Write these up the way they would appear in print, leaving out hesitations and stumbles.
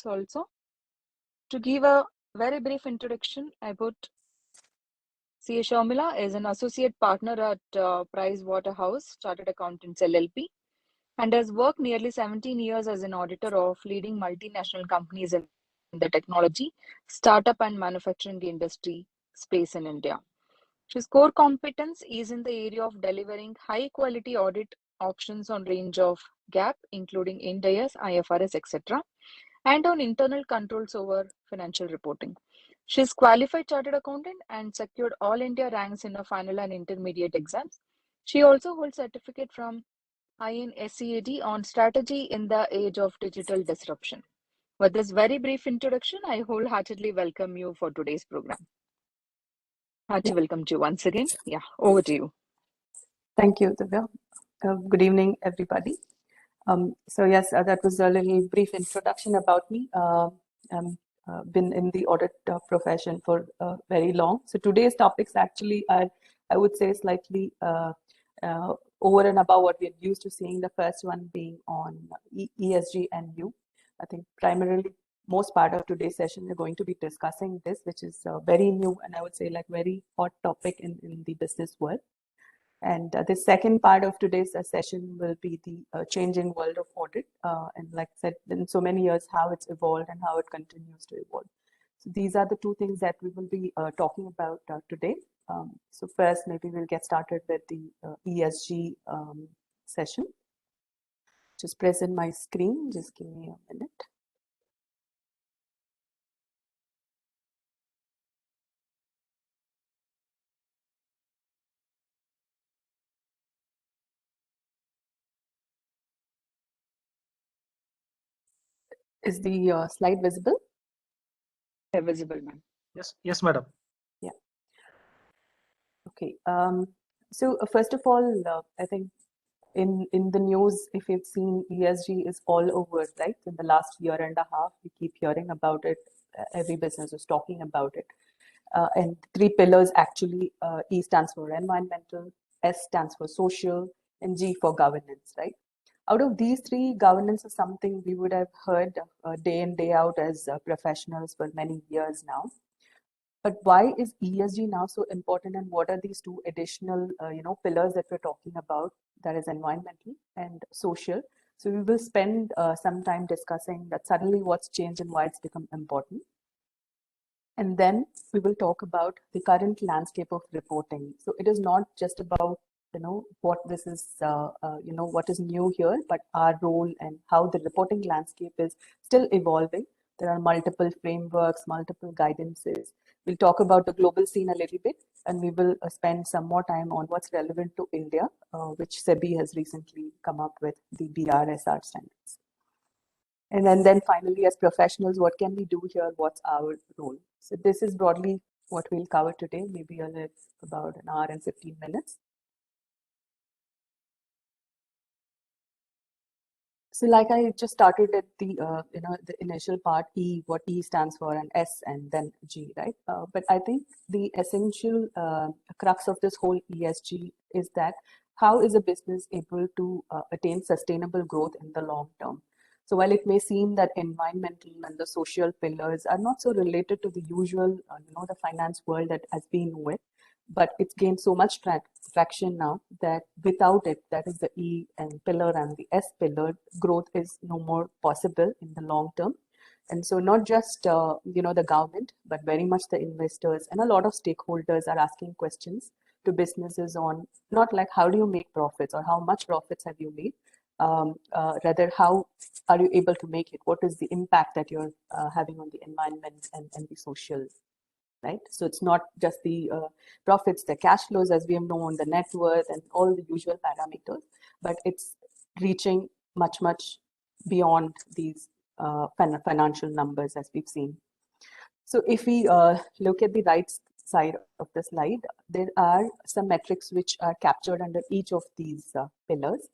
minutes also. To give a very brief introduction about CA Sharmila is an associate partner at Pricewaterhouse Chartered Accountants LLP and has worked nearly 17 years as an auditor of leading multinational companies in the technology, startup and manufacturing industry space in India. His core competence is in the area of delivering high quality audit options on range of GAAP, including Ind AS, IFRS, etc., and on internal controls over financial reporting. She is qualified chartered accountant and secured all India ranks in her final and intermediate exams. She also holds certificate from INSEAD on strategy in the age of digital disruption. With this very brief introduction, I wholeheartedly welcome you for today's program. Hearty welcome to you once again. Yeah, over to you. Thank you, Divya. Good evening, everybody. So yes, that was a little brief introduction about me. I've been in the audit profession for very long. So today's topics actually are, I would say, slightly over and above what we're used to seeing. The first one being on ESG and you. I think primarily most part of today's session we're going to be discussing this, which is very new and I would say like very hot topic in the business world. And the second part of today's session will be the changing world of audit. And like I said, in so many years, how it's evolved and how it continues to evolve. So these are the two things that we will be talking about today. So first, maybe we'll get started with the ESG session. Just present my screen. Just give me a minute. Is the slide visible? Yeah, visible, ma'am. Yes, madam. Yeah. Okay. So first of all, I think in the news, if you've seen, ESG is all over, right? In the last year and a half, we keep hearing about it. Every business is talking about it. And three pillars actually, E stands for environmental, S stands for social, and G for governance, right? Out of these three, governance is something we would have heard day in, day out as professionals for many years now. But why is ESG now so important, and what are these two additional, pillars that we're talking about? That is environmental and social. So we will spend some time discussing that suddenly what's changed and why it's become important. And then we will talk about the current landscape of reporting. So it is not just about what this is, what is new here, but our role and how the reporting landscape is still evolving. There are multiple frameworks, multiple guidances. We'll talk about the global scene a little bit, and we will spend some more time on what's relevant to India, which SEBI has recently come up with the BRSR standards. And then finally, as professionals, what can we do here? What's our role? So this is broadly what we'll cover today, maybe about an hour and 15 minutes. So like I just started at the, the initial part, E, what E stands for, and S, and then G, right? But I think the essential crux of this whole ESG is that how is a business able to attain sustainable growth in the long term? So while it may seem that environmental and the social pillars are not so related to the usual, the finance world that has been with, but it's gained so much traction now that without it, that is the E and pillar and the S pillar, growth is no more possible in the long term. And so not just, the government, but very much the investors and a lot of stakeholders are asking questions to businesses on not like how do you make profits or how much profits have you made, rather how are you able to make it? What is the impact that you're having on the environment and the social, right? So it's not just the profits, the cash flows as we have known, the net worth and all the usual parameters, but it's reaching much, much beyond these financial numbers as we've seen. So if we look at the right side of the slide, there are some metrics which are captured under each of these pillars.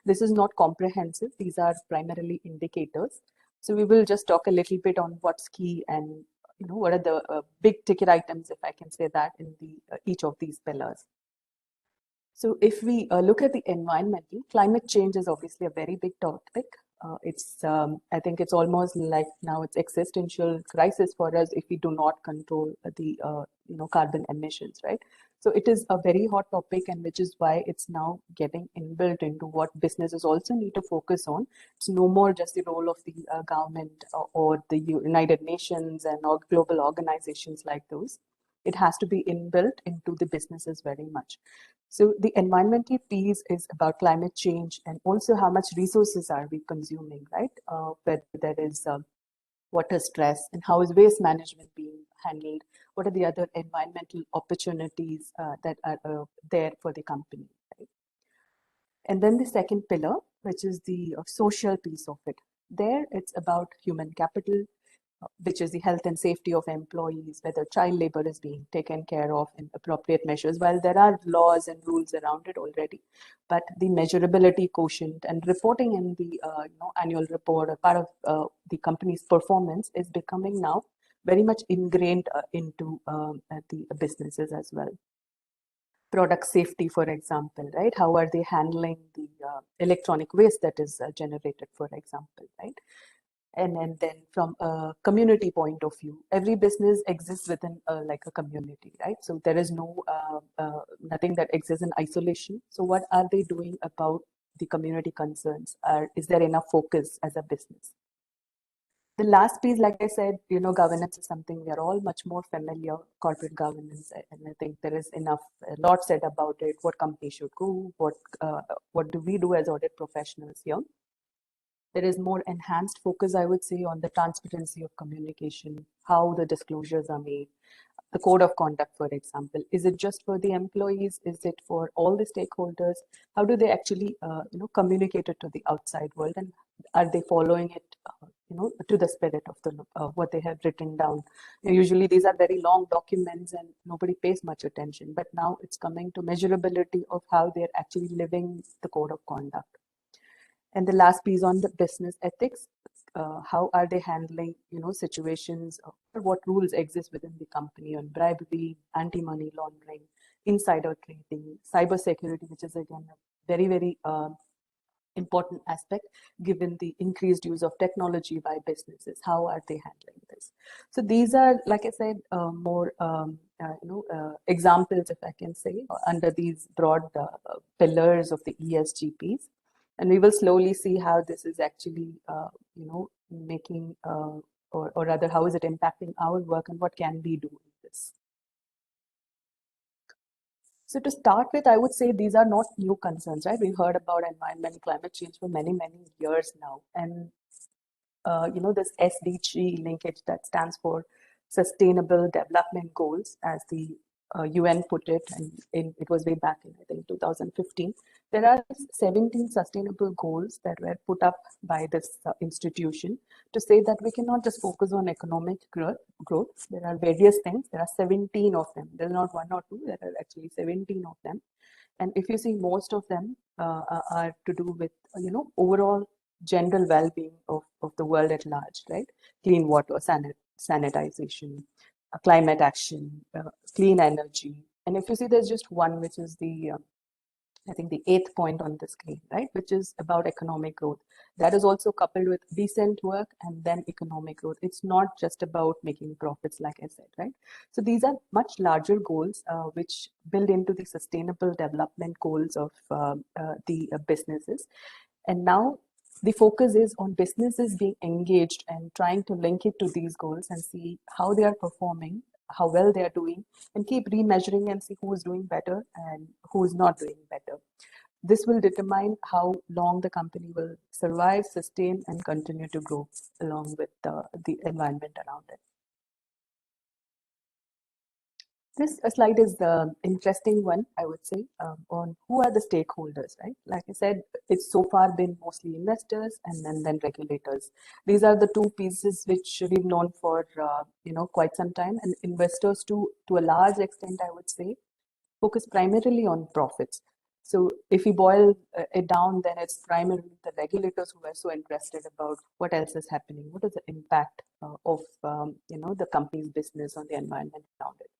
This is not comprehensive. These are primarily indicators. So we will just talk a little bit on what's key and what are the big ticket items, if I can say that, in the each of these pillars. So if we look at the environmental, climate change is obviously a very big topic. I think it's almost like now it's existential crisis for us if we do not control the carbon emissions, right? So it is a very hot topic, and which is why it's now getting inbuilt into what businesses also need to focus on. It's no more just the role of the government or the United Nations and or global organizations like those. It has to be inbuilt into the businesses very much. So the environmental piece is about climate change and also how much resources are we consuming, right? Whether there is water stress and how is waste management being handled? What are the other environmental opportunities that are there for the company, right? And then the second pillar, which is the social piece of it. There, it's about human capital, which is the health and safety of employees, whether child labor is being taken care of in appropriate measures. While there are laws and rules around it already, but the measurability quotient and reporting in the annual report, a part of the company's performance, is becoming now very much ingrained into the businesses as well. Product safety, for example, right? How are they handling the electronic waste that is generated, for example, right? And then from a community point of view, every business exists within like a community, right? So there is no nothing that exists in isolation. So what are they doing about the community concerns? Is there enough focus as a business? The last piece, like I said, governance is something we are all much more familiar, corporate governance, and I think there is enough, a lot said about it, what companies should go, what do we do as audit professionals here. There is more enhanced focus, I would say, on the transparency of communication, how the disclosures are made, the code of conduct, for example. Is it just for the employees? Is it for all the stakeholders? How do they actually, communicate it to the outside world? And are they following it, to the spirit of what they have written down? Usually these are very long documents and nobody pays much attention. But now it's coming to measurability of how they're actually living the code of conduct. And the last piece on the business ethics, how are they handling, situations, or what rules exist within the company on bribery, anti-money laundering, insider trading, cyber security, which is again a very, very important aspect given the increased use of technology by businesses. How are they handling this? So these are, like I said, more examples, if I can say, under these broad pillars of the ESG piece. And we will slowly see how this is actually, making, or rather, how is it impacting our work and what can we do with this? So to start with, I would say these are not new concerns, right? We've heard about environment, climate change for many, many years now. And, this SDG linkage that stands for Sustainable Development Goals, as the UN put it, and it was way back in, I think, 2015. There are 17 sustainable goals that were put up by this institution to say that we cannot just focus on economic growth. There are various things. There are 17 of them. There's not one or two. There are actually 17 of them. And if you see, most of them are to do with, overall general well-being of the world at large, right? Clean water, sanitization, climate action, clean energy. And if you see, there's just one, which is the I think the 8th point on the screen, right, which is about economic growth. That is also coupled with decent work and then economic growth. It's not just about making profits, like I said, right? So these are much larger goals which build into the sustainable development goals of the businesses. And now the focus is on businesses being engaged and trying to link it to these goals and see how they are performing, how well they are doing, and keep remeasuring and see who is doing better and who is not doing better. This will determine how long the company will survive, sustain, and continue to grow along with the environment around it. This slide is the interesting one, I would say, on who are the stakeholders, right? Like I said, it's so far been mostly investors and then regulators. These are the two pieces which we've known for, quite some time. And investors, to a large extent, I would say, focus primarily on profits. So if we boil it down, then it's primarily the regulators who are so interested about what else is happening, what is the impact of the company's business on the environment around it.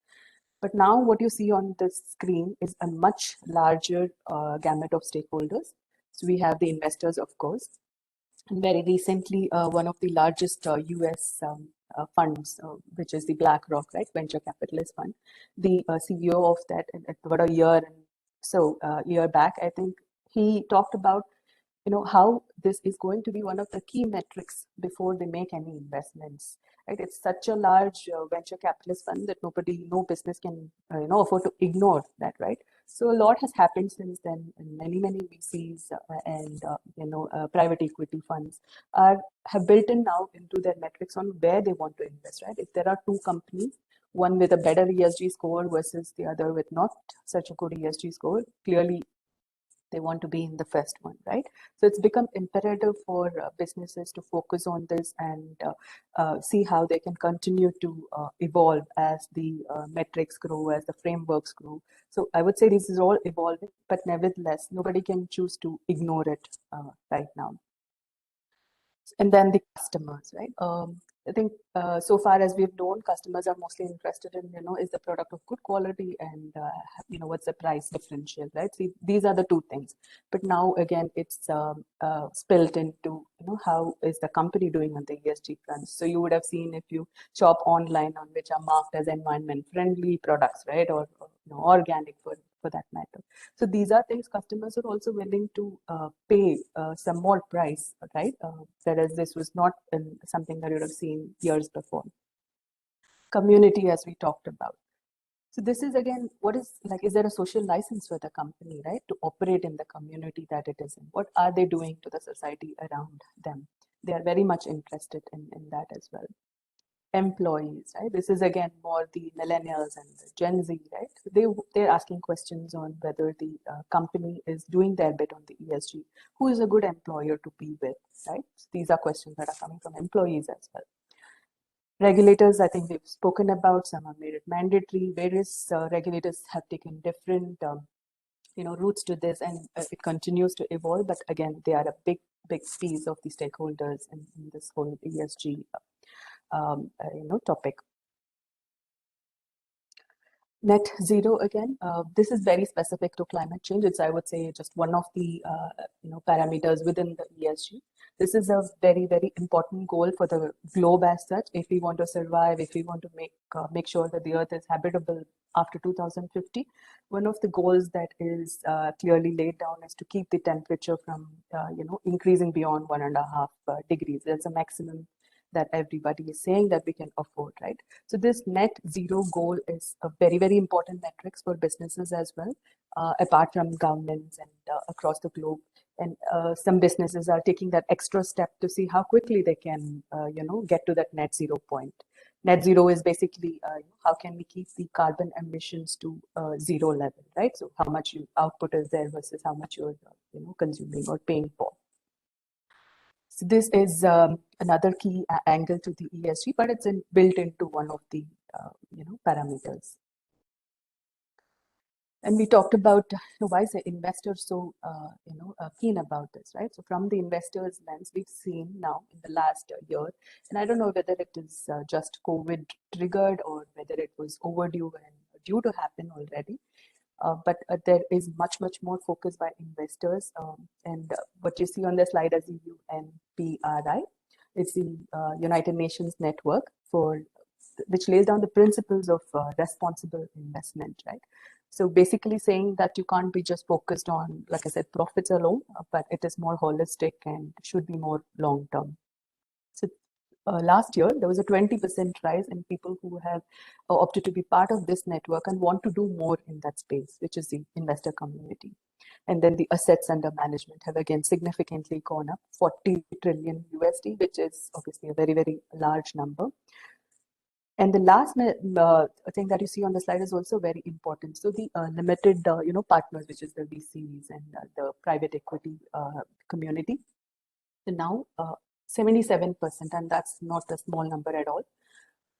But now what you see on the screen is a much larger gamut of stakeholders. So we have the investors, of course. And very recently, one of the largest US funds, which is the BlackRock, right, venture capitalist fund, the CEO of that, about a year and so year back, I think he talked about how this is going to be one of the key metrics before they make any investments, right? It's such a large venture capitalist fund that no business can afford to ignore that, right? So a lot has happened since then, and many VCs and private equity funds have built in now into their metrics on where they want to invest, right? If there are two companies, one with a better ESG score versus the other with not such a good ESG score, clearly they want to be in the first one, right? So it's become imperative for businesses to focus on this and see how they can continue to evolve as the metrics grow, as the frameworks grow. So I would say this is all evolving, but nevertheless, nobody can choose to ignore it right now. And then the customers, right? I think so far as we've known, customers are mostly interested in, is the product of good quality and, what's the price differential, right? See, these are the two things. But now again, it's spilled into, how is the company doing on the ESG front? So you would have seen if you shop online on which are marked as environment friendly products, right? Or organic for that matter. So these are things customers are also willing to pay some more price, right? Whereas this was not something that you would have seen years before. Community, as we talked about. So this is again, what is like, is there a social license for the company, right, to operate in the community that it is in? What are they doing to the society around them? They are very much interested in that as well. Employees, right? This is again more the millennials and the Gen Z, right? They're asking questions on whether the company is doing their bit on the ESG. Who is a good employer to be with, right? So these are questions that are coming from employees as well. Regulators, I think we've spoken about, some have made it mandatory. Various regulators have taken different routes to this, and it continues to evolve. But again, they are a big piece of the stakeholders in this whole ESG topic. Net zero again, this is very specific to climate change. It's, I would say, just one of the parameters within the ESG. This is a very important goal for the globe as such. If we want to survive, if we want to make sure that the Earth is habitable after 2050, one of the goals that is clearly laid down is to keep the temperature from increasing beyond 1.5 degrees. That's a maximum that everybody is saying that we can afford, right? So this net zero goal is a very important metrics for businesses as well, apart from governments and across the globe. And some businesses are taking that extra step to see how quickly they can, get to that net zero point. Net zero is basically how can we keep the carbon emissions to zero level, right? So how much output is there versus how much you're, consuming or paying for. So this is another key angle to the ESG, but it's built into one of the parameters. And we talked about why is the investor so keen about this, right? So from the investor's lens, we've seen now in the last year, and I don't know whether it is just COVID triggered or whether it was overdue and due to happen already. But there is much more focus by investors, and what you see on the slide as the UNPRI, it's the United Nations Network which lays down the principles of responsible investment, right? So basically saying that you can't be just focused on, like I said, profits alone, but it is more holistic and should be more long term. So last year, there was a 20% rise in people who have opted to be part of this network and want to do more in that space, which is the investor community. And then the assets under management have again significantly gone up, 40 trillion USD, which is obviously a very large number. And the last thing that you see on the slide is also very important. So the limited, partners, which is the VCs and the private equity community. So now 77%, and that's not a small number at all.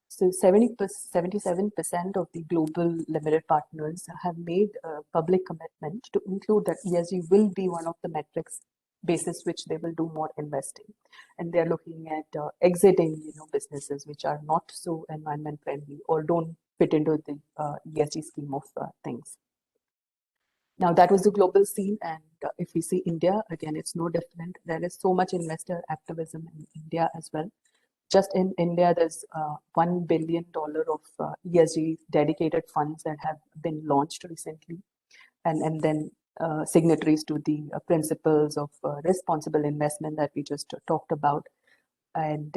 So 77% of the global limited partners have made a public commitment to include that ESG will be one of the metrics basis which they will do more investing. And they're looking at exiting, businesses which are not so environment friendly or don't fit into the ESG scheme of things. Now, that was the global scene. And if we see India, again, it's no different. There is so much investor activism in India as well. Just in India, there's $1 billion of ESG dedicated funds that have been launched recently. And then signatories to the principles of responsible investment that we just talked about. And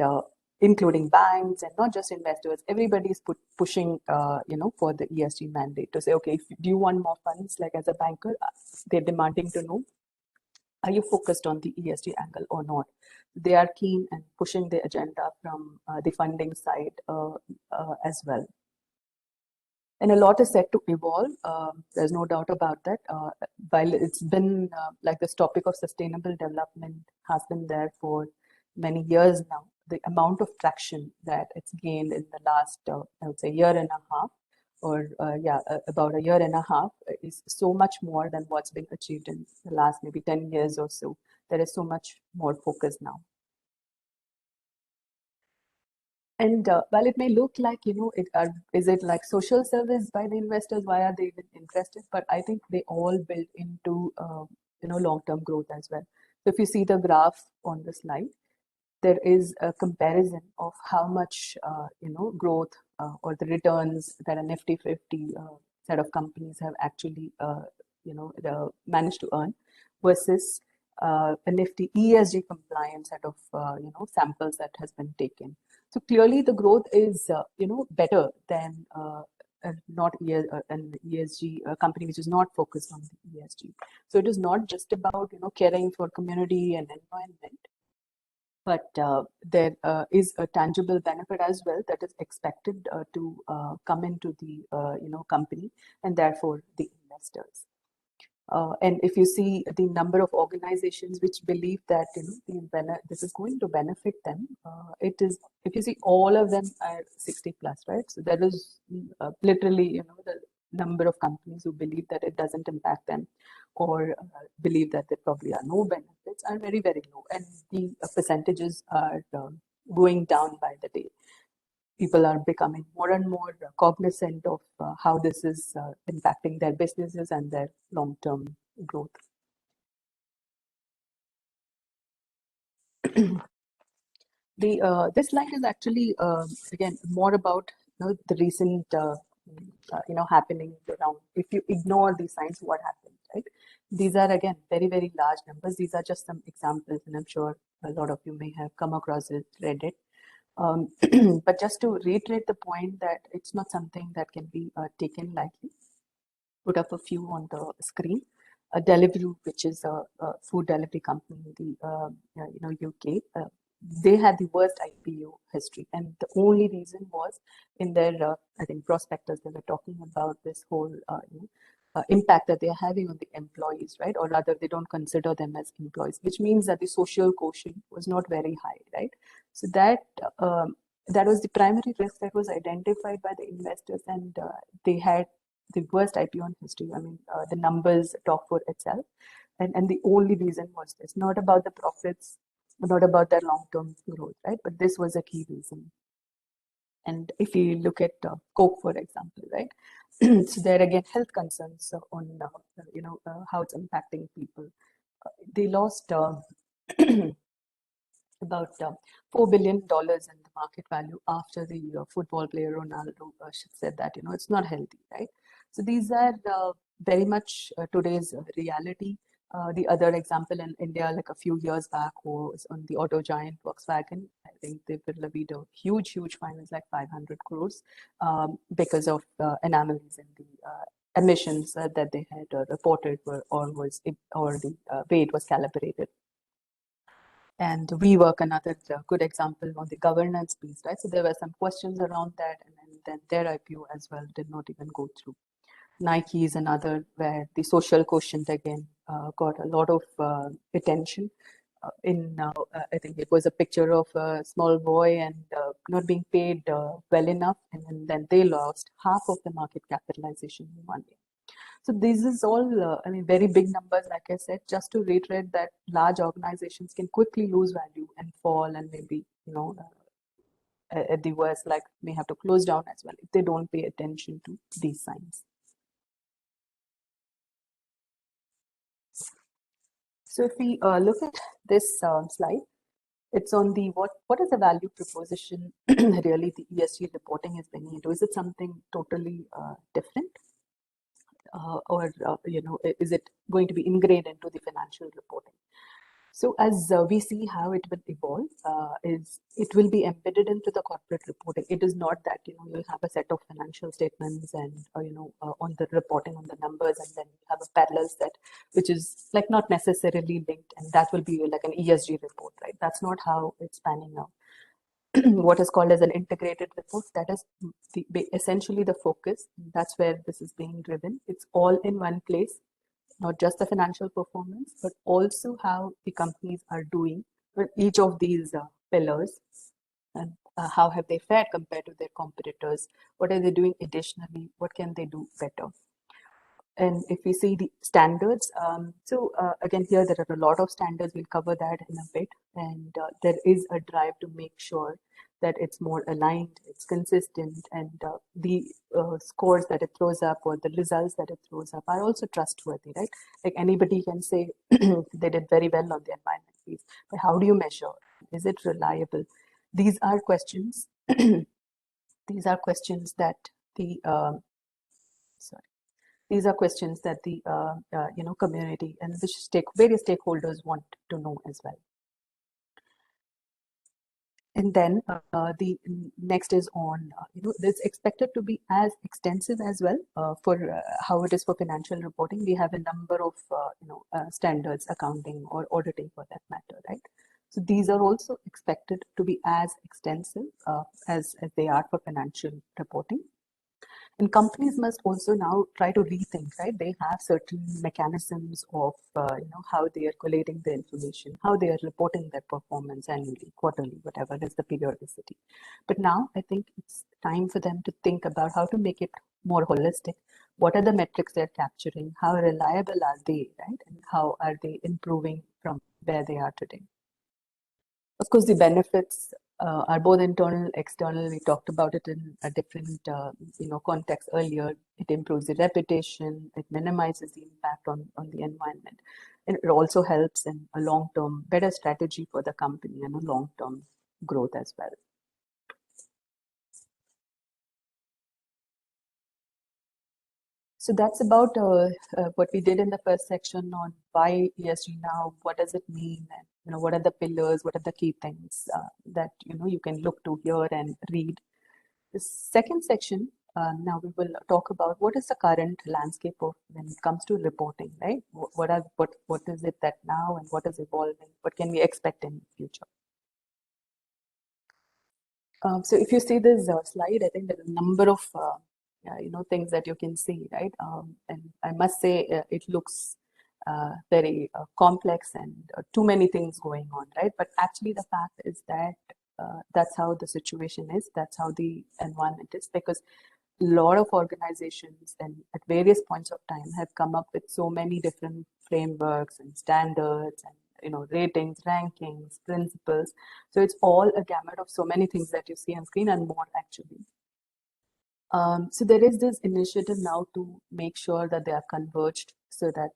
including banks and not just investors, everybody is pushing, for the ESG mandate to say, okay, do you want more funds? Like as a banker, they're demanding to know, are you focused on the ESG angle or not? They are keen and pushing the agenda from the funding side as well. And a lot is set to evolve. There's no doubt about that. While it's been like this topic of sustainable development has been there for many years now, the amount of traction that it's gained in the last, I would say, year and a half, or about a year and a half, is so much more than what's been achieved in the last maybe 10 years or so. There is so much more focus now. And while it may look like, is it like social service by the investors? Why are they even interested? But I think they all build into, long-term growth as well. So if you see the graph on the slide, there is a comparison of how much, growth or the returns that a Nifty 50 set of companies have actually, managed to earn versus a Nifty ESG compliant set of, samples that has been taken. So clearly the growth is, better than not an ESG company which is not focused on the ESG. So it is not just about, caring for community and environment, but there is a tangible benefit as well that is expected to come into the, company and therefore the investors. And if you see the number of organizations which believe that this is going to benefit them, it is, if you see, all of them are 60 plus, right? So there is literally the number of companies who believe that it doesn't impact them, or believe that there probably are no benefits, are very, very low, and the percentages are going down by the day. People are becoming more and more cognizant of how this is impacting their businesses and their long-term growth. This slide is actually again more about the recent happening around. If you ignore these signs, what happens, right? These are again very, very large numbers. These are just some examples, and I'm sure a lot of you may have come across it, read it. But just to reiterate the point that it's not something that can be taken lightly. Put up a few on the screen. Deliveroo, which is a food delivery company in the UK, they had the worst IPO history, and the only reason was in their I think prospectus they were talking about this whole impact that they are having on the employees, right? Or rather, they don't consider them as employees, which means that the social quotient was not very high, right? So that was the primary risk that was identified by the investors, and they had the worst IPO in history. I mean, the numbers talk for itself, and the only reason was this, not about the profits, not about their long-term growth, right? But this was a key reason. And if you look at Coke, for example, right? So there again, health concerns on how it's impacting people. They lost about $4 billion in the market value after the football player Ronaldo said that it's not healthy, right? So these are very much today's reality. The other example in India, like a few years back, was on the auto giant Volkswagen. I think they levied a huge, huge fine, it's like 500 crores, because of anomalies in the emissions that they had reported or the way it was calibrated. And WeWork, another good example on the governance piece, right? So there were some questions around that, and then their IPO as well did not even go through. Nike is another where the social quotient again got a lot of attention. I think it was a picture of a small boy and not being paid well enough, and then they lost half of the market capitalization in 1 year. So this is all, I mean, very big numbers, like I said, just to reiterate that large organizations can quickly lose value and fall, and maybe, at the worst, like may have to close down as well if they don't pay attention to these signs. So if we look at this slide, it's on the what is the value proposition really the ESG reporting is bringing into? Is it something totally different? Or is it going to be ingrained into the financial reporting? So as we see how it will evolve, is it will be embedded into the corporate reporting. It is not that you'll have a set of financial statements and on the reporting on the numbers, and then you have a parallel set which is like not necessarily linked, and that will be like an ESG report, right? That's not how it's panning out. What is called as an integrated report, that is essentially the focus. That's where this is being driven. It's all in one place, not just the financial performance, but also how the companies are doing with each of these pillars, and how have they fared compared to their competitors, what are they doing additionally, what can they do better. And if we see the standards, again, here there are a lot of standards. We'll cover that in a bit. And there is a drive to make sure that it's more aligned, it's consistent, and the scores that it throws up or the results that it throws up are also trustworthy, right? Like anybody can say they did very well on the environment piece, but how do you measure? Is it reliable? These are questions. These are questions that the these are questions that the community and the various stakeholders want to know as well. And then the next is on, it's expected to be as extensive as well for how it is for financial reporting. We have a number of, standards, accounting or auditing for that matter, right? So these are also expected to be as extensive as they are for financial reporting. And companies must also now try to rethink, right? They have certain mechanisms of, how they are collating the information, how they are reporting their performance annually, quarterly, whatever is the periodicity. But now I think it's time for them to think about how to make it more holistic. What are the metrics they're capturing? How reliable are they, right? And how are they improving from where they are today? Of course, the benefits are both internal, external. We talked about it in a different, context earlier. It improves the reputation. It minimizes the impact on the environment. And it also helps in a long-term, better strategy for the company and a long-term growth as well. So that's about what we did in the first section on why ESG now, what does it mean, and what are the pillars, what are the key things that you can look to here and read. The second section, now we will talk about what is the current landscape of when it comes to reporting, right? What is it that now and what is evolving? What can we expect in the future? So if you see this slide, I think there are a number of things that you can see, right? And I must say it looks very complex and too many things going on, right? But actually the fact is that that's how the situation is, that's how the environment is, because a lot of organizations and at various points of time have come up with so many different frameworks and standards and ratings, rankings, principles. So it's all a gamut of so many things that you see on screen and more actually. So there is this initiative now to make sure that they are converged so that,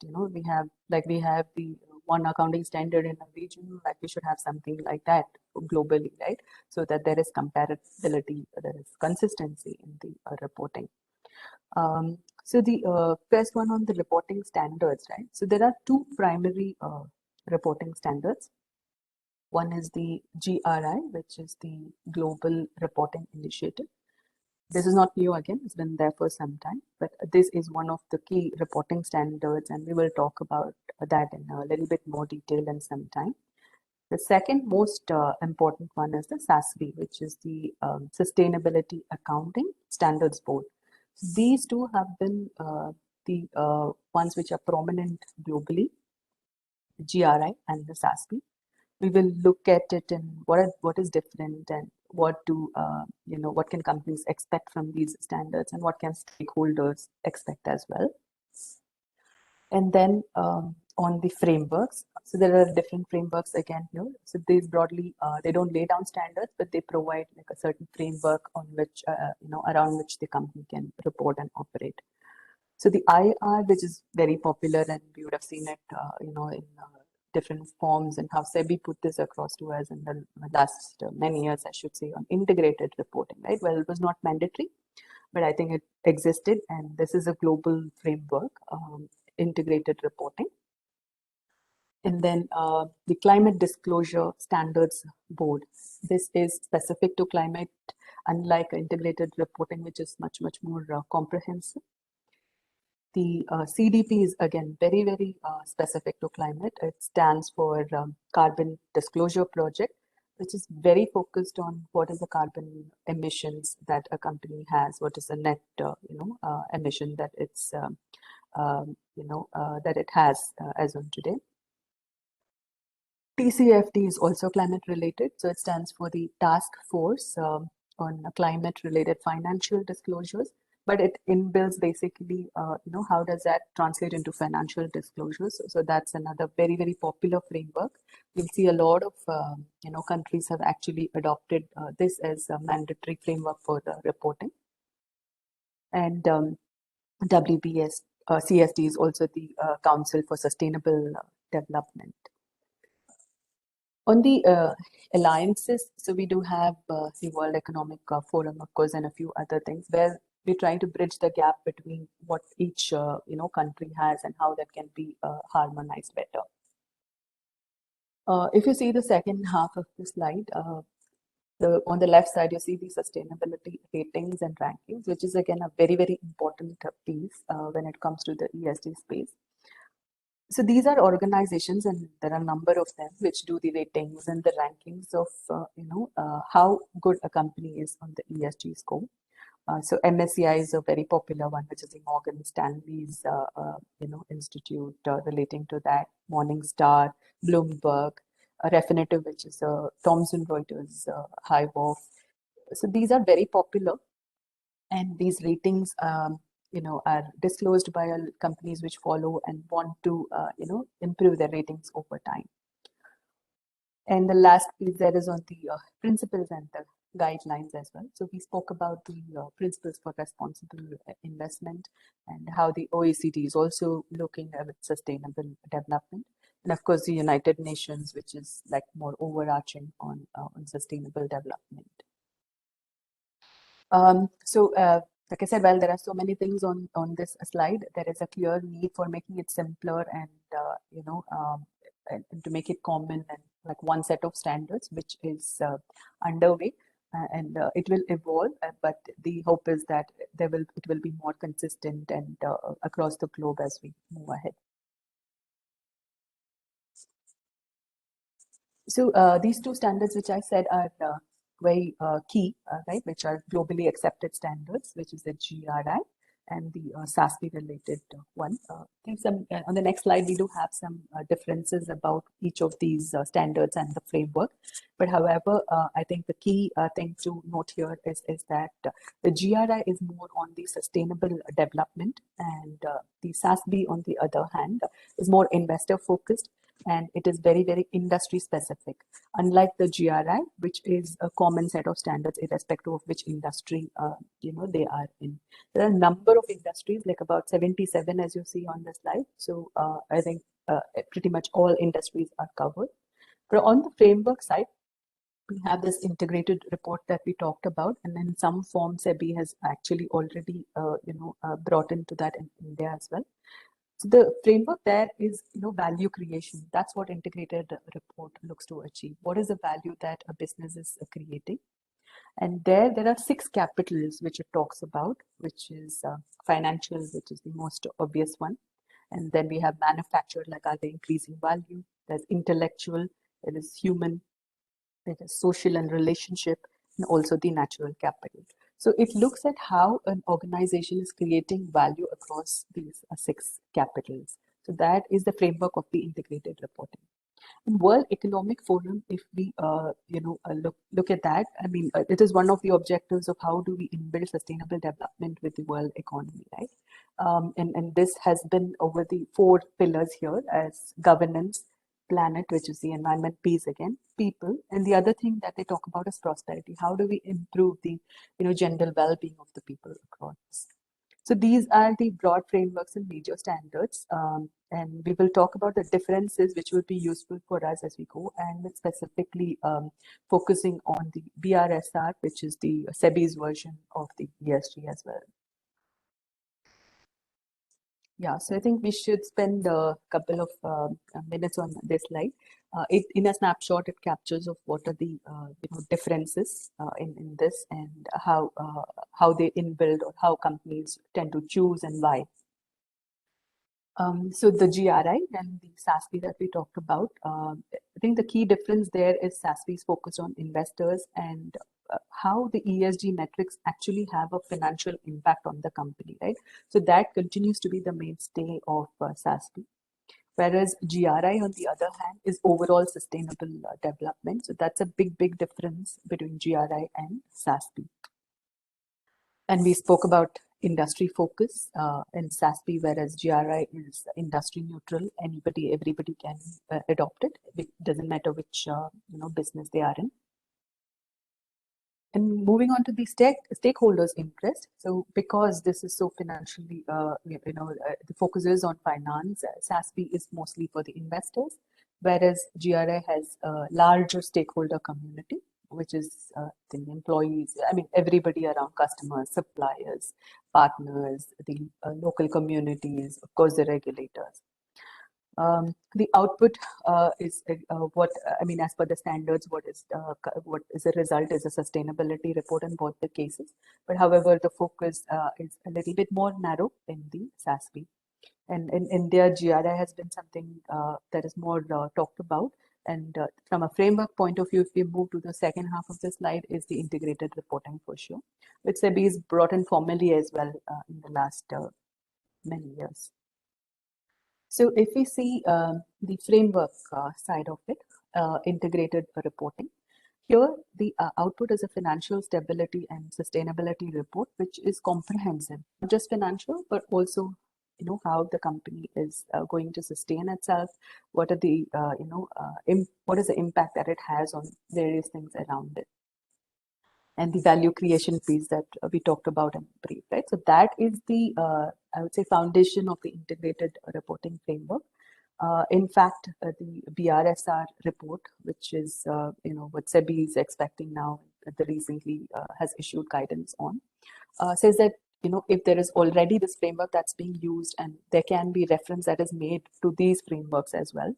we have the one accounting standard in a region, like we should have something like that globally, right? So that there is comparability, there is consistency in the reporting. So the first one on the reporting standards, right? So there are two primary reporting standards. One is the GRI, which is the Global Reporting Initiative. This is not new again, it's been there for some time, but this is one of the key reporting standards, and we will talk about that in a little bit more detail in some time. The second most important one is the SASB, which is the Sustainability Accounting Standards Board. These two have been the ones which are prominent globally, the GRI and the SASB. We will look at it in what is different and what can companies expect from these standards and what can stakeholders expect as well. And then on the frameworks, so there are different frameworks again here. So these broadly, they don't lay down standards, but they provide like a certain framework on which, around which the company can report and operate. So the IR, which is very popular, and we would have seen it, in different forms and how SEBI put this across to us in the last many years, I should say, on integrated reporting, right? Well, it was not mandatory, but I think it existed, and this is a global framework, integrated reporting. And then the Climate Disclosure Standards Board. This is specific to climate, unlike integrated reporting, which is much, much more comprehensive. The CDP is again very, very specific to climate. It stands for Carbon Disclosure Project, which is very focused on what is the carbon emissions that a company has, what is the net, emission that it's, that it has as on today. TCFD is also climate related, so it stands for the Task Force on Climate Related Financial Disclosures. But it inbuilds basically, how does that translate into financial disclosures? So that's another very, very popular framework. You'll see a lot of, countries have actually adopted this as a mandatory framework for the reporting. And WBS, CSD is also the Council for Sustainable Development. On the alliances, so we do have the World Economic Forum, of course, and a few other things where we're trying to bridge the gap between what each country has and how that can be harmonized better. If you see the second half of the slide, on the left side, you see the sustainability ratings and rankings, which is again a very, very important piece when it comes to the ESG space. So these are organizations, and there are a number of them, which do the ratings and the rankings of how good a company is on the ESG score. So MSCI is a very popular one, which is the Morgan Stanley's institute relating to that. Morningstar, Bloomberg, Refinitiv, which is Thomson Reuters, HiVof. So these are very popular, and these ratings are disclosed by companies which follow and want to improve their ratings over time. And the last piece there is on the principles and the guidelines as well. So we spoke about the principles for responsible investment and how the OECD is also looking at sustainable development. And of course, the United Nations, which is like more overarching on sustainable development. Like I said, well, there are so many things on this slide. There is a clear need for making it simpler and and to make it common and like one set of standards, which is underway, and it will evolve. But the hope is that it will be more consistent and across the globe as we move ahead. So these two standards, which I said are very key, right, which are globally accepted standards, which is the GRI and the SASB related one. I think on the next slide, we do have some differences about each of these standards and the framework. But however, I think the key thing to note here is that the GRI is more on the sustainable development, and the SASB, on the other hand, is more investor focused. And it is very, very industry specific, unlike the GRI, which is a common set of standards irrespective of which industry they are in. There are a number of industries, like about 77, as you see on the slide. So I think pretty much all industries are covered. But on the framework side, we have this integrated report that we talked about, and in some form, SEBI has actually already brought into that in India as well. So the framework there is, value creation. That's what integrated report looks to achieve. What is the value that a business is creating? And there are 6 capitals which it talks about, which is financial, which is the most obvious one. And then we have manufactured, like are they increasing value? There's intellectual, there is human, there is social and relationship, and also the natural capital. So it looks at how an organization is creating value across these 6 capitals. So that is the framework of the integrated reporting. In World Economic Forum, if we look at that, I mean, it is one of the objectives of how do we inbuild sustainable development with the world economy, right? And this has been over the 4 pillars here as governance, planet, which is the environment, peace again, people, and the other thing that they talk about is prosperity. How do we improve the general well-being of the people across? So these are the broad frameworks and major standards. And we will talk about the differences which will be useful for us as we go, and specifically focusing on the BRSR, which is the SEBI's version of the ESG as well. Yeah, so I think we should spend a couple of minutes on this slide. In a snapshot, it captures of what are the differences in this, and how they inbuild, or how companies tend to choose and why. So the GRI and the SASB that we talked about, I think the key difference there is SASB is focused on investors and how the ESG metrics actually have a financial impact on the company, right? So that continues to be the mainstay of SASB. Whereas GRI, on the other hand, is overall sustainable development. So that's a big difference between GRI and SASB. And we spoke about industry focus in SASB, whereas GRI is industry neutral. Everybody can adopt it. It doesn't matter which business they are in. And moving on to the stakeholders' interest. So because this is so financially, the focus is on finance, SASB is mostly for the investors, whereas GRI has a larger stakeholder community, which is the employees, I mean, everybody around customers, suppliers, partners, the local communities, of course, the regulators. The output is what I mean, as per the standards, what is the result is a sustainability report in both the cases. But however, the focus is a little bit more narrow in the SASB. And in India, GRI has been something that is more talked about. And from a framework point of view, if we move to the second half of the slide, is the integrated reporting for sure, which SEBI is brought in formally as well in the last many years. So if we see the framework side of it, integrated reporting, here the output is a financial stability and sustainability report, which is comprehensive, not just financial, but also how the company is going to sustain itself, what are the what is the impact that it has on various things around it, and the value creation piece that we talked about in brief, right? So that is the I would say foundation of the integrated reporting framework. In fact, the BRSR report, which is what SEBI is expecting now, the recently has issued guidance on, says that if there is already this framework that's being used, and there can be reference that is made to these frameworks as well,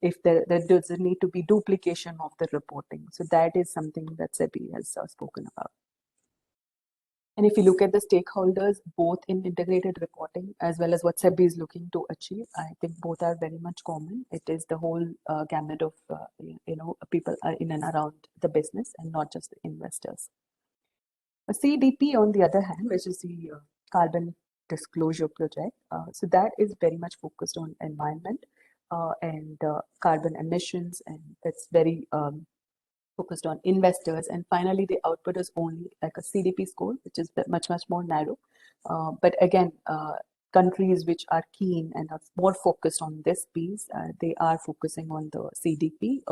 if there doesn't need to be duplication of the reporting. So that is something that SEBI has spoken about. And if you look at the stakeholders, both in integrated reporting as well as what SEBI is looking to achieve, I think both are very much common. It is the whole gamut of people in and around the business, and not just the investors. A CDP, on the other hand, which is the Carbon Disclosure Project, so that is very much focused on environment and carbon emissions, and it's very focused on investors. And finally, the output is only like a CDP score, which is much more narrow. But again, countries which are keen and are more focused on this piece, they are focusing on the CDP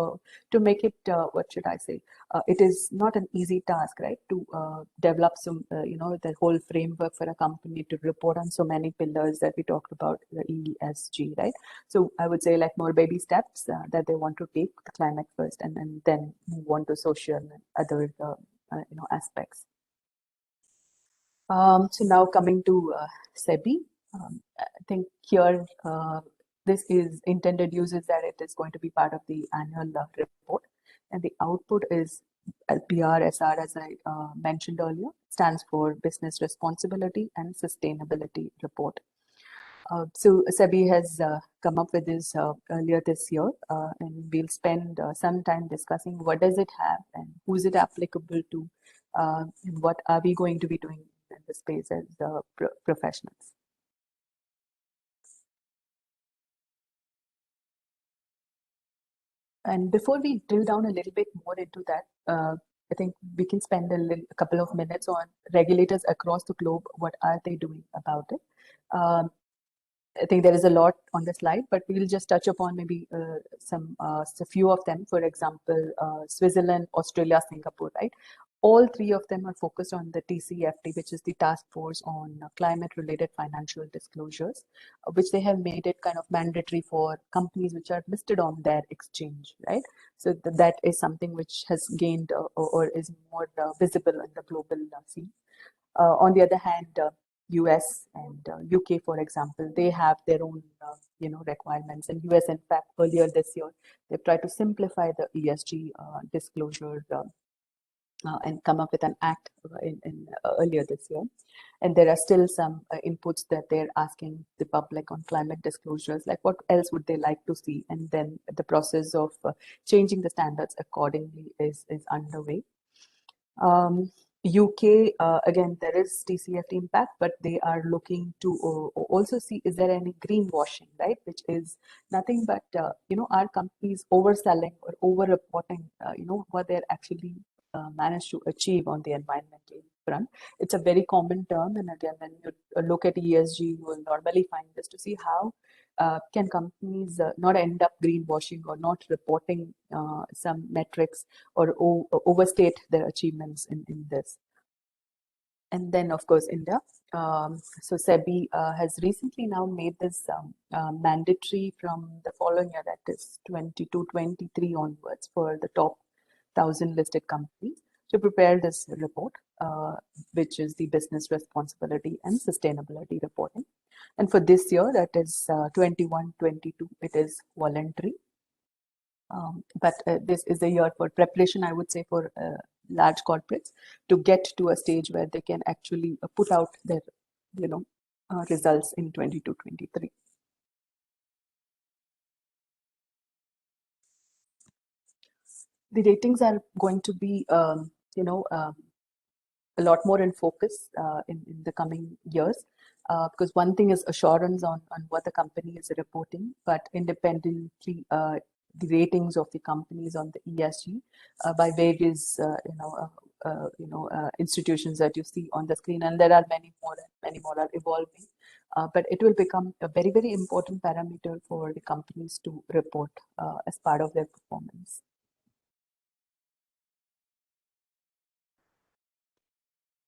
to make it, what should I say? It is not an easy task, right? To develop some, the whole framework for a company to report on so many pillars that we talked about, the ESG, right? So I would say like more baby steps that they want to take the climate first, and then move on to social and other, aspects. So now coming to SEBI, I think here this is intended uses that it is going to be part of the annual report, and the output is BRSR, as I mentioned earlier, stands for Business Responsibility and Sustainability Report. So SEBI has come up with this earlier this year, and we'll spend some time discussing what does it have and who is it applicable to, and what are we going to be doing in the space as professionals. And before we drill down a little bit more into that, I think we can spend a couple of minutes on regulators across the globe. What are they doing about it? I think there is a lot on the slide, but we'll just touch upon maybe a few of them. For example, Switzerland, Australia, Singapore, right? All three of them are focused on the TCFD, which is the Task Force on Climate-Related Financial Disclosures, which they have made it kind of mandatory for companies which are listed on their exchange, right? So that is something which has gained or is more visible in the global scene. On the other hand, US and UK, for example, they have their own, requirements. And US, in fact, earlier this year, they've tried to simplify the ESG disclosure and come up with an act in earlier this year. And there are still some inputs that they're asking the public on climate disclosures, like what else would they like to see? And then the process of changing the standards accordingly is underway. UK, again, there is TCFD impact, but they are looking to also see, is there any greenwashing, right? Which is nothing but, are companies overselling or over-reporting, what they're actually managed to achieve on the environmental front. It's a very common term. And again, when you look at ESG, you will normally find this to see how can companies not end up greenwashing or not reporting some metrics or overstate their achievements in this. And then, of course, India. So SEBI has recently now made this mandatory from the following year, that is 22-23 onwards, for the top 1,000 listed companies to prepare this report, which is the business responsibility and sustainability reporting. And for this year, that is 21-22, it is voluntary. But this is a year for preparation, I would say, for large corporates to get to a stage where they can actually put out their, results in 22-23. The ratings are going to be, a lot more in focus in the coming years. Because one thing is assurance on what the company is reporting, but independently, the ratings of the companies on the ESG by various, institutions that you see on the screen, and there are many more are evolving. But it will become a very, very important parameter for the companies to report as part of their performance.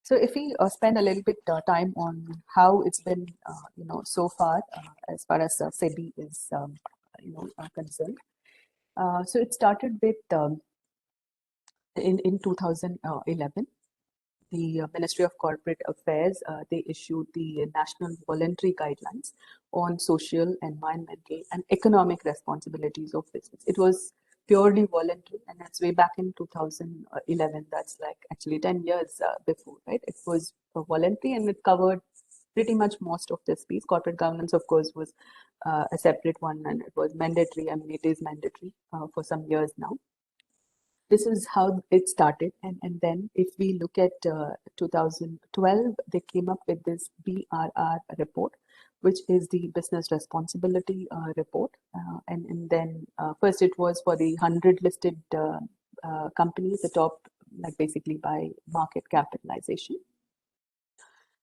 So if we spend a little bit time on how it's been, so far as SEBI is, concerned. So it started with in 2011, the Ministry of Corporate Affairs, they issued the National Voluntary Guidelines on social, environmental, and economic responsibilities of business. It was purely voluntary, and that's way back in 2011. That's like actually 10 years before, right? It was voluntary, and it covered pretty much most of this piece. Corporate governance, of course, was a separate one, and it was mandatory. I mean, it is mandatory for some years now. This is how it started. And then if we look at 2012, they came up with this BRR report, which is the business responsibility report. And then first it was for the 100 listed companies, the top, like basically by market capitalization.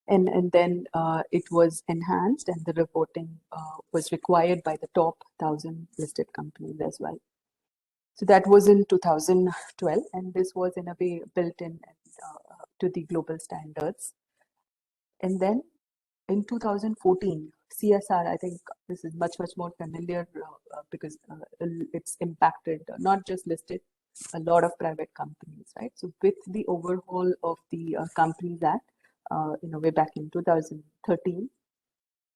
And then it was enhanced, and the reporting was required by the top 1,000 listed companies as well. So that was in 2012, and this was in a way built in to the global standards. And then in 2014, CSR, I think this is much, much more familiar because it's impacted not just listed, a lot of private companies, right? So with the overhaul of the Companies Act, way back in 2013,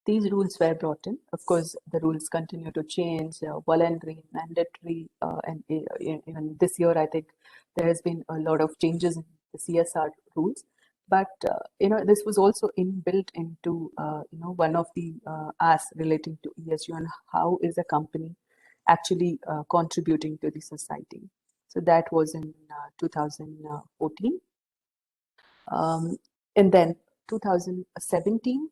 these rules were brought in. Of course, the rules continue to change, voluntary, mandatory, and even this year, I think there has been a lot of changes in the CSR rules. But this was also inbuilt into one of the asks relating to ESG and how is a company actually contributing to the society. So that was in 2014, and then 2017.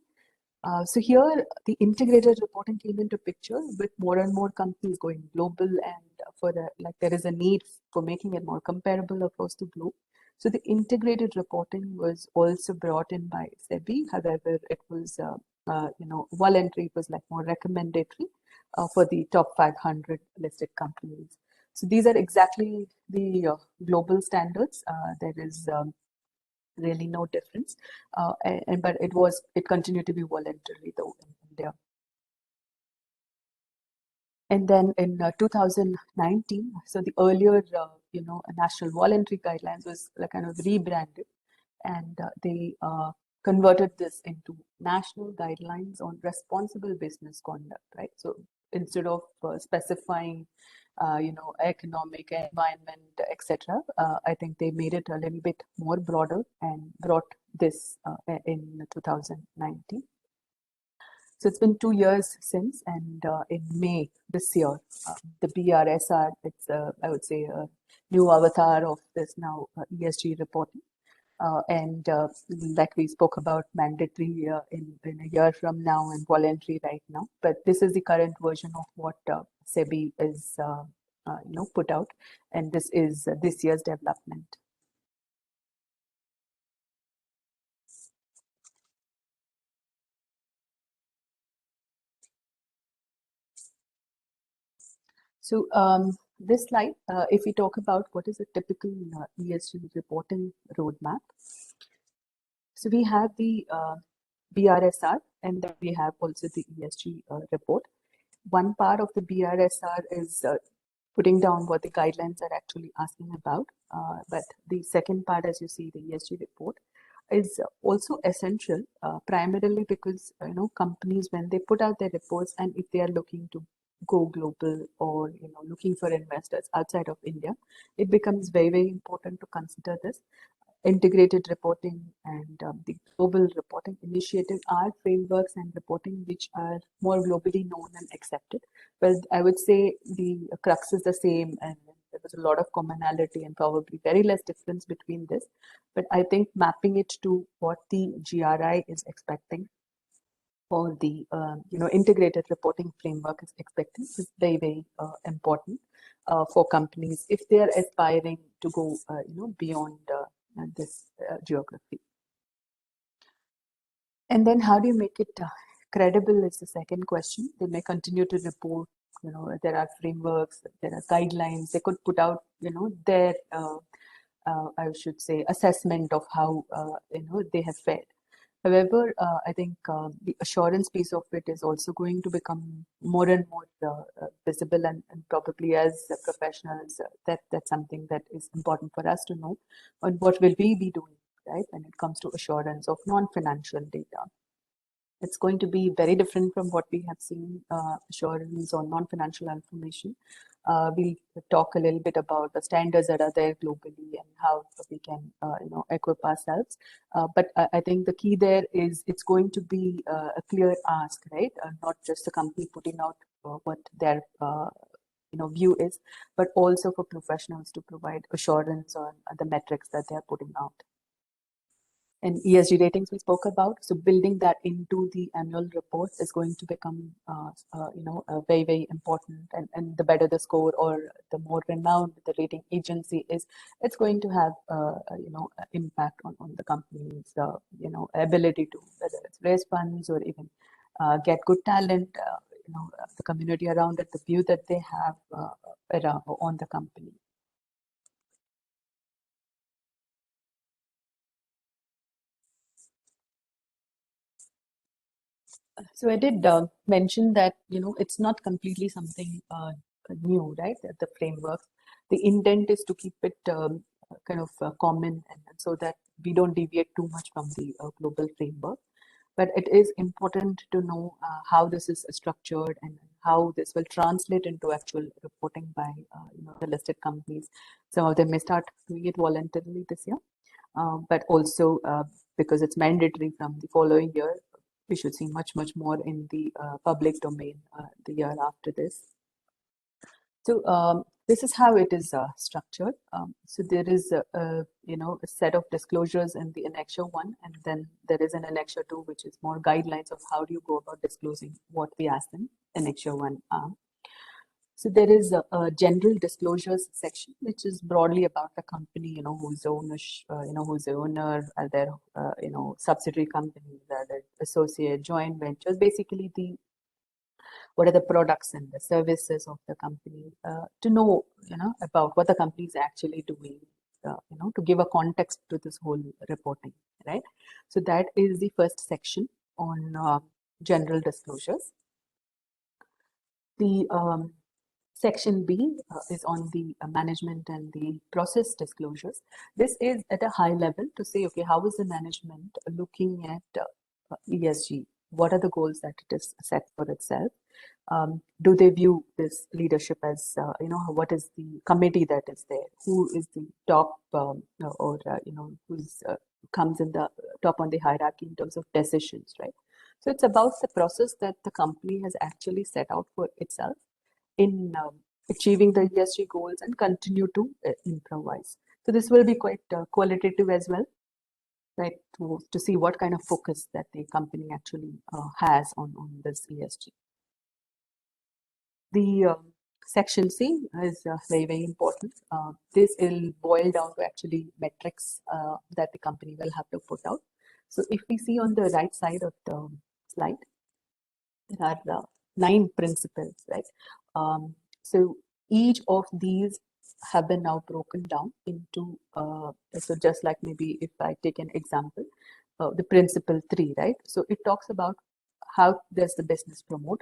So here, the integrated reporting came into picture with more and more companies going global, and there is a need for making it more comparable across the globe. So the integrated reporting was also brought in by SEBI. However, it was voluntary. It was like more recommendatory for the top 500 listed companies. So these are exactly the global standards. There is really no difference, but it continued to be voluntary though in India. And then in 2019, so the earlier, national voluntary guidelines was kind of rebranded, and they converted this into national guidelines on responsible business conduct, right? So instead of specifying, economic, environment, etc., I think they made it a little bit more broader and brought this in 2019. So it's been 2 years since, and in May this year, the BRSR, it's I would say a new avatar of this now ESG reporting. And like we spoke about, mandatory in a year from now and voluntary right now. But this is the current version of what SEBI is put out, and this is this year's development. So this slide, if we talk about what is a typical ESG reporting roadmap, so we have the BRSR, and then we have also the ESG report. One part of the BRSR is putting down what the guidelines are actually asking about. But the second part, as you see, the ESG report, is also essential, primarily because companies, when they put out their reports and if they are looking to go global or looking for investors outside of India, it becomes very, very important to consider this. Integrated reporting and the global reporting initiative are frameworks and reporting which are more globally known and accepted. But I would say the crux is the same, and there was a lot of commonality and probably very less difference between this. But I think mapping it to what the GRI is expecting or the integrated reporting framework is expecting is very, very important for companies if they are aspiring to go beyond this geography. And then how do you make it credible is the second question. They may continue to report, there are frameworks, there are guidelines, they could put out, their, I should say, assessment of how, they have fared. However, I think the assurance piece of it is also going to become more and more visible, and probably as professionals, that's something that is important for us to know. And what will we be doing, right, when it comes to assurance of non-financial data? It's going to be very different from what we have seen assurance on non-financial information. We'll talk a little bit about the standards that are there globally and how we can, equip ourselves. But I think the key there is it's going to be a clear ask, right? Not just the company putting out what their view is, but also for professionals to provide assurance on the metrics that they are putting out. And ESG ratings we spoke about. So building that into the annual report is going to become, very, very important. And the better the score or the more renowned the rating agency is, it's going to have, impact on the company's, ability to, whether it's raise funds or even get good talent, the community around it, the view that they have around on the company. So I did mention that, it's not completely something new, right? The framework, the intent is to keep it kind of common, and so that we don't deviate too much from the global framework. But it is important to know how this is structured and how this will translate into actual reporting by, the listed companies. Some of them may start doing it voluntarily this year, but also because it's mandatory from the following year, we should see much, much more in the public domain the year after this. So this is how it is structured. So there is a set of disclosures in the Annexure 1, and then there is an Annexure 2, which is more guidelines of how do you go about disclosing what we ask in Annexure 1. So there is a general disclosures section, which is broadly about the company, who's the owner, who's the owner, are there, subsidiary companies, are there associate, joint ventures, basically the what are the products and the services of the company, to know, about what the company is actually doing, to give a context to this whole reporting, right? So that is the first section on general disclosures. The section B is on the management and the process disclosures. This is at a high level to say, okay, how is the management looking at ESG? What are the goals that it is set for itself? Do they view this leadership as, what is the committee that is there? Who is the top who's comes in the top on the hierarchy in terms of decisions, right? So it's about the process that the company has actually set out for itself in achieving the ESG goals and continue to improvise. So this will be quite qualitative as well, right? To see what kind of focus that the company actually has on this ESG. The section C is very, very important. This will boil down to actually metrics that the company will have to put out. So if we see on the right side of the slide, there are 9 principles, right? So each of these have been now broken down into, so just like maybe if I take an example, the principle 3, right? So it talks about how does the business promote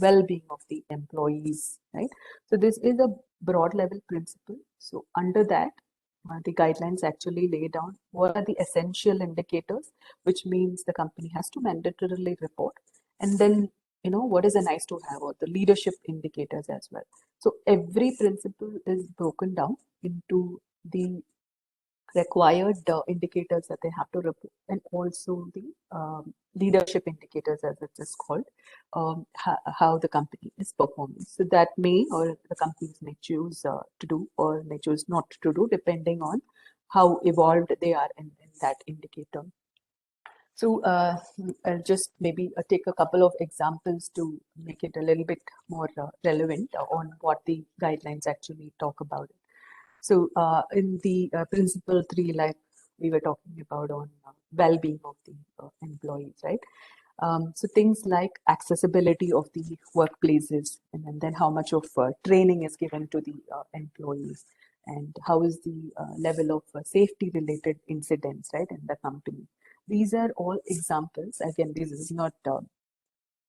well-being of the employees, right? So this is a broad level principle. So under that, the guidelines actually lay down what are the essential indicators, which means the company has to mandatorily report, and then what is a nice to have, or the leadership indicators as well. So every principle is broken down into the required indicators that they have to report, and also the leadership indicators, as it is called, how the company is performing. So that may, or the companies may choose to do or may choose not to do, depending on how evolved they are in that indicator. So I'll just maybe take a couple of examples to make it a little bit more relevant on what the guidelines actually talk about. So in the principle 3, like we were talking about on well-being of the employees, right? So things like accessibility of the workplaces, and then how much of training is given to the employees, and how is the level of safety-related incidents, right, in the company. These are all examples. Again, this is not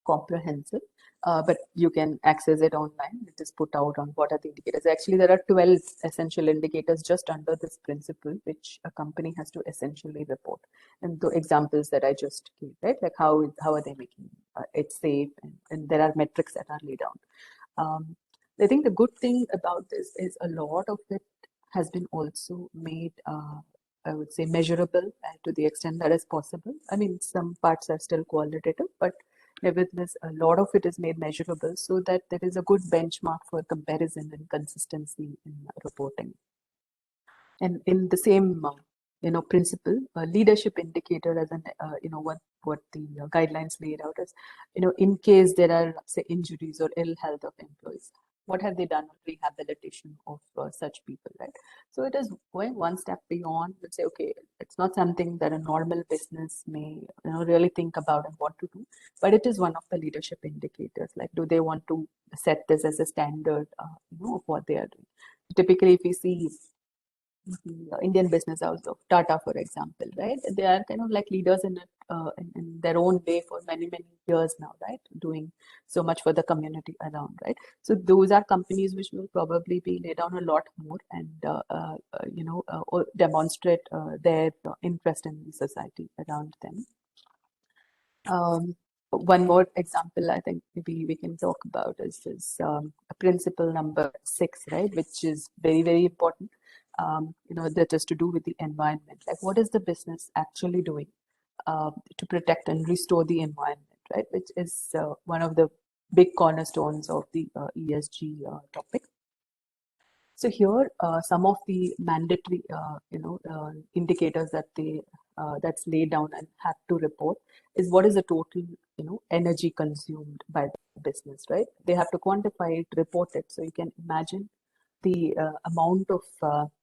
comprehensive, but you can access it online. It is put out on what are the indicators. Actually, there are 12 essential indicators just under this principle, which a company has to essentially report. And the examples that I just gave, right? Like how are they making it safe? And there are metrics that are laid down. I think the good thing about this is a lot of it has been also made, I would say, measurable to the extent that is possible. I mean, some parts are still qualitative, but nevertheless, a lot of it is made measurable so that there is a good benchmark for comparison and consistency in reporting. And in the same, principle, leadership indicator as an, what the guidelines laid out is, in case there are, say, injuries or ill health of employees, what have they done on rehabilitation of such people, right? So it is going one step beyond. Let's say, okay, it's not something that a normal business may, really think about and want to do, but it is one of the leadership indicators. Like, do they want to set this as a standard, of what they are doing? Typically, if we see the Indian business house of Tata, for example, right? They are kind of like leaders in it, in their own way for many, many years now, right? Doing so much for the community around, right? So those are companies which will probably be laid down a lot more and, or demonstrate their interest in the society around them. One more example I think maybe we can talk about is a principle number 6, right? Which is very, very important. That is to do with the environment. Like, what is the business actually doing to protect and restore the environment, right? Which is one of the big cornerstones of the ESG topic. So here, some of the mandatory, indicators that that's laid down and have to report is what is the total, energy consumed by the business, right? They have to quantify it, report it. So you can imagine the amount of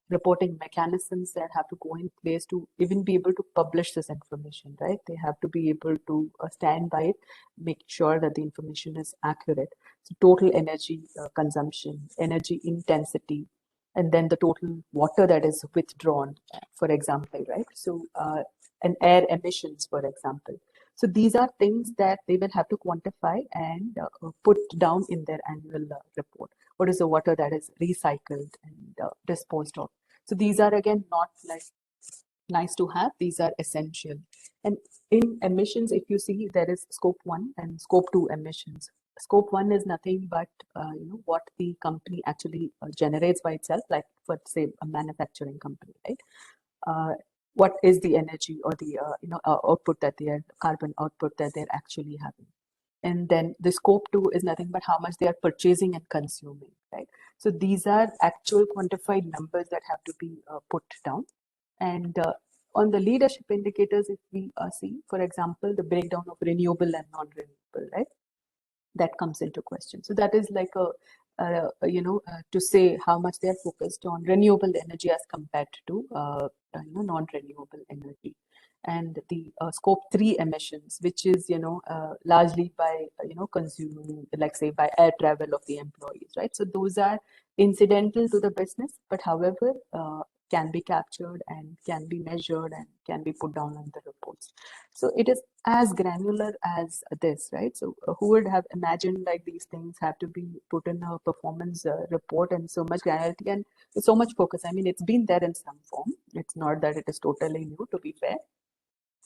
reporting mechanisms that have to go in place to even be able to publish this information, right? They have to be able to stand by it, make sure that the information is accurate. So total energy consumption, energy intensity, and then the total water that is withdrawn, for example, right? So, and air emissions, for example. So these are things that they will have to quantify and put down in their annual report. What is the water that is recycled and disposed of? So these are again not like nice to have, these are essential. And in emissions, if you see, there is scope 1 and scope 2 emissions. Scope 1 is nothing but what the company actually generates by itself, like for say a manufacturing company, right? What is the energy or the output that they are, carbon output that they're actually having. And then the scope 2 is nothing but how much they are purchasing and consuming, right? So these are actual quantified numbers that have to be put down. And on the leadership indicators, if we see, for example, the breakdown of renewable and non-renewable, right? That comes into question. So that is like to say how much they are focused on renewable energy as compared to non-renewable energy. And the scope 3 emissions, which is largely by consuming, like say by air travel of the employees, right? So those are incidental to the business, but however can be captured and can be measured and can be put down on the reports. So it is as granular as this, right? So who would have imagined like these things have to be put in a performance report and so much granularity and so much focus. I mean, it's been there in some form. It's not that it is totally new, to be fair.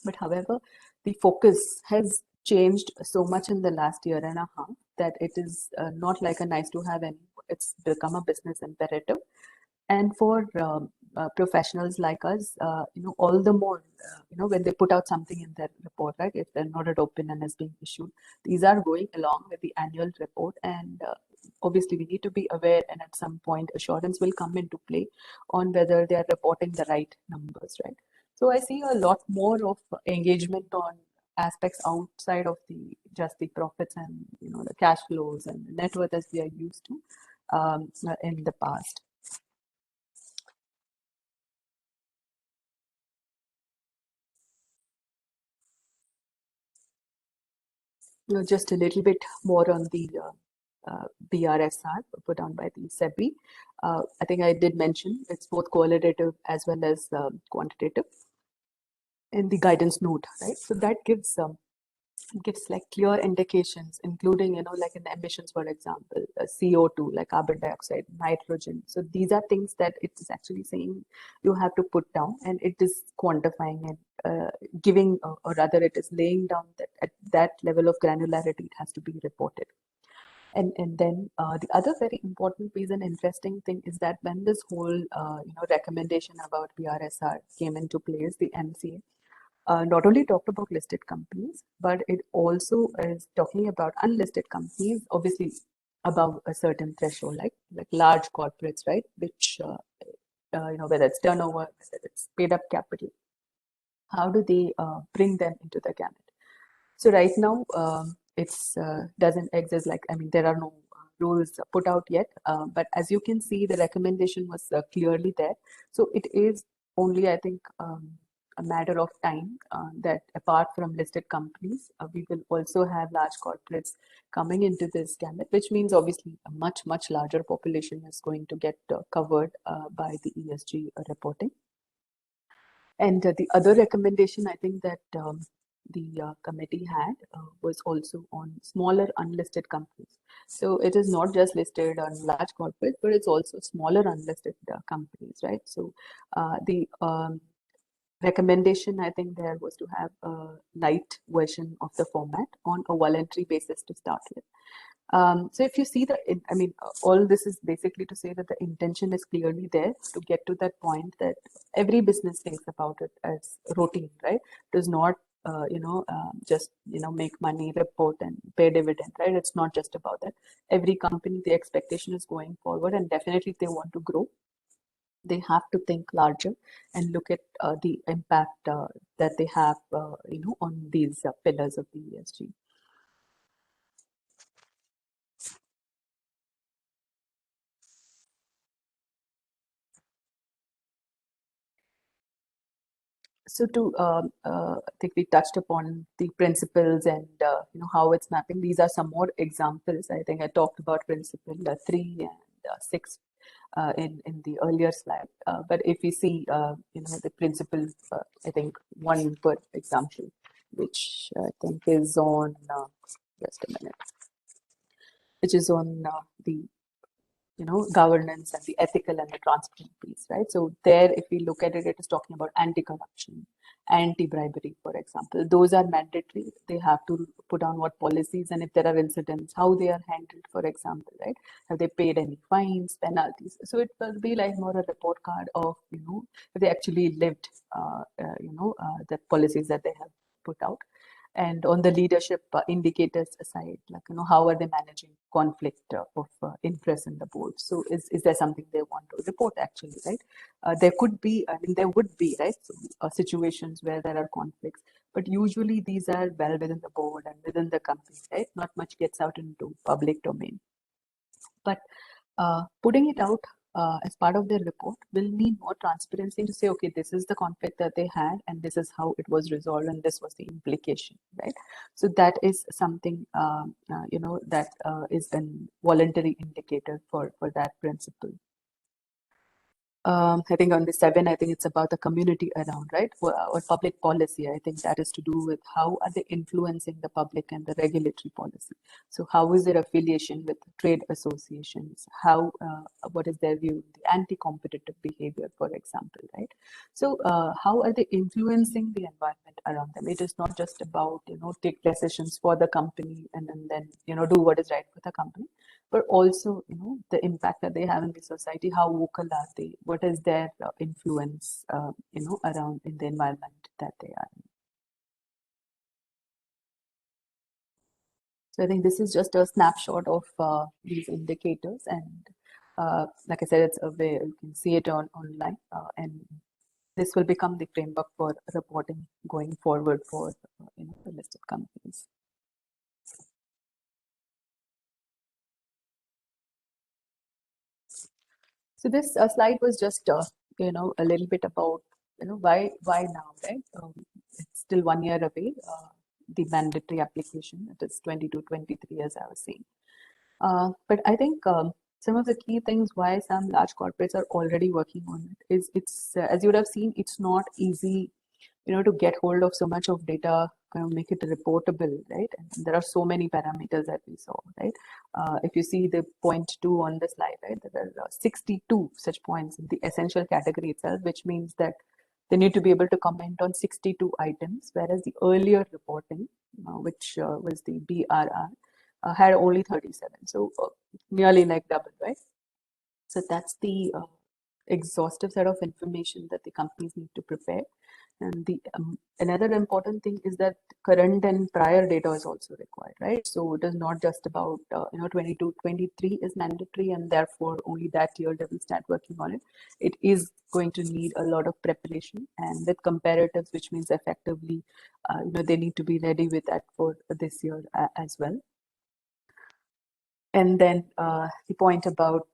But however, the focus has changed so much in the last year and a half that it is not like a nice to have anymore. It's become a business imperative. And for professionals like us, all the more, when they put out something in their report, right? If they're not open and is being issued, these are going along with the annual report. And obviously, we need to be aware, and at some point, assurance will come into play on whether they are reporting the right numbers, right? So I see a lot more of engagement on aspects outside of the just the profits and the cash flows and the net worth as we are used to in the past. Just a little bit more on the BRSR put on by the SEBI. I think I did mention it's both qualitative as well as quantitative in the guidance note, right? So that gives like clear indications, including like in the emissions, for example, CO2, like carbon dioxide, nitrogen. So these are things that it is actually saying you have to put down, and it is quantifying and giving, or rather, it is laying down that at that level of granularity, it has to be reported. And then the other very important piece and interesting thing is that when this whole recommendation about BRSR came into place, the MCA not only talked about listed companies, but it also is talking about unlisted companies, obviously above a certain threshold, like large corporates, right? Which whether it's turnover, whether it's paid up capital, how do they bring them into the gamut? So right now, it's doesn't exist. Like, I mean, there are no rules put out yet, but as you can see, the recommendation was clearly there. So it is only, I think, a matter of time that apart from listed companies, we will also have large corporates coming into this gamut, which means obviously a much larger population is going to get covered by the ESG reporting. And the other recommendation I think that the committee had was also on smaller unlisted companies. So it is not just listed on large corporates, but it's also smaller unlisted companies, right? So the recommendation I think there was to have a light version of the format on a voluntary basis to start with. So if you see I mean, all this is basically to say that the intention is clearly there to get to that point that every business thinks about it as routine, right? Does not, just, make money, report and pay dividend, right? It's not just about that. Every company, the expectation is going forward, and definitely if they want to grow, they have to think larger and look at the impact that they have, on these pillars of the ESG. So I think we touched upon the principles and how it's mapping. These are some more examples. I think I talked about principle 3 and 6 in the earlier slide. But if we see the principle, I think one per example, which I think is on just a minute, which is on the governance and the ethical and the transparent piece, right? So there, if we look at it, it is talking about anti-corruption, anti-bribery, for example. Those are mandatory. They have to put on what policies, and if there are incidents, how they are handled, for example, right? Have they paid any fines, penalties? So it will be like more a report card of, if they actually lived, the policies that they have put out. And on the leadership indicators side, like, how are they managing conflict of interest in the board? So is there something they want to report actually, right? There could be, I mean, there would be, right, so, situations where there are conflicts, but usually these are well within the board and within the company, right? Not much gets out into public domain. But putting it out as part of their report will need more transparency to say, okay, this is the conflict that they had, and this is how it was resolved, and this was the implication, right? So that is something that is a voluntary indicator for that principle. I think on the 7, I think it's about the community around, right? Or public policy. I think that is to do with how are they influencing the public and the regulatory policy. So how is their affiliation with trade associations? What is their view, the anti-competitive behavior, for example, right? So how are they influencing the environment around them? It is not just about, take decisions for the company and then, do what is right for the company, but also, the impact that they have in the society. How vocal are they? What is their influence, around in the environment that they are in? So I think this is just a snapshot of these indicators, and like I said, it's available. You can see it online, and this will become the framework for reporting going forward for the listed companies. So this slide was just a little bit about why now, right? It's still 1 year away. The mandatory application, it is 22-23, as I was saying. But I think some of the key things why some large corporates are already working on it is it's as you would have seen, it's not easy to get hold of so much of data, kind of make it reportable, right? And there are so many parameters that we saw, right? If you see the point 2 on the slide, right, there are 62 such points in the essential category itself, which means that they need to be able to comment on 62 items, whereas the earlier reporting, which was the BRR, had only 37. So nearly like double, right? So that's the exhaustive set of information that the companies need to prepare. And the another important thing is that current and prior data is also required, right? So it is not just about 22-23 is mandatory, and therefore only that year they will start working on it. It is going to need a lot of preparation, and with comparatives, which means effectively, they need to be ready with that for this year as well. And then the point about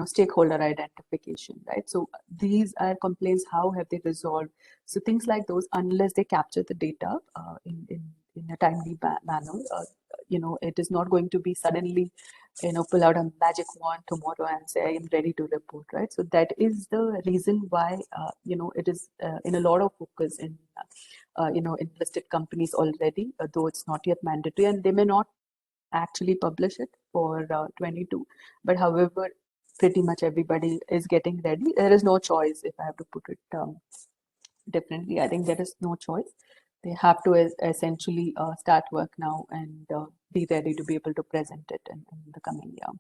stakeholder identification, right? So these are complaints. How have they resolved? So things like those, unless they capture the data in a timely manner, it is not going to be suddenly pull out a magic wand tomorrow and say I am ready to report, right? So that is the reason why it is in a lot of focus in in listed companies already, though it's not yet mandatory, and they may not actually publish it for 22, but however pretty much everybody is getting ready. There is no choice, if I have to put it differently. I think there is no choice. They have to essentially start work now and be ready to be able to present it in the coming year.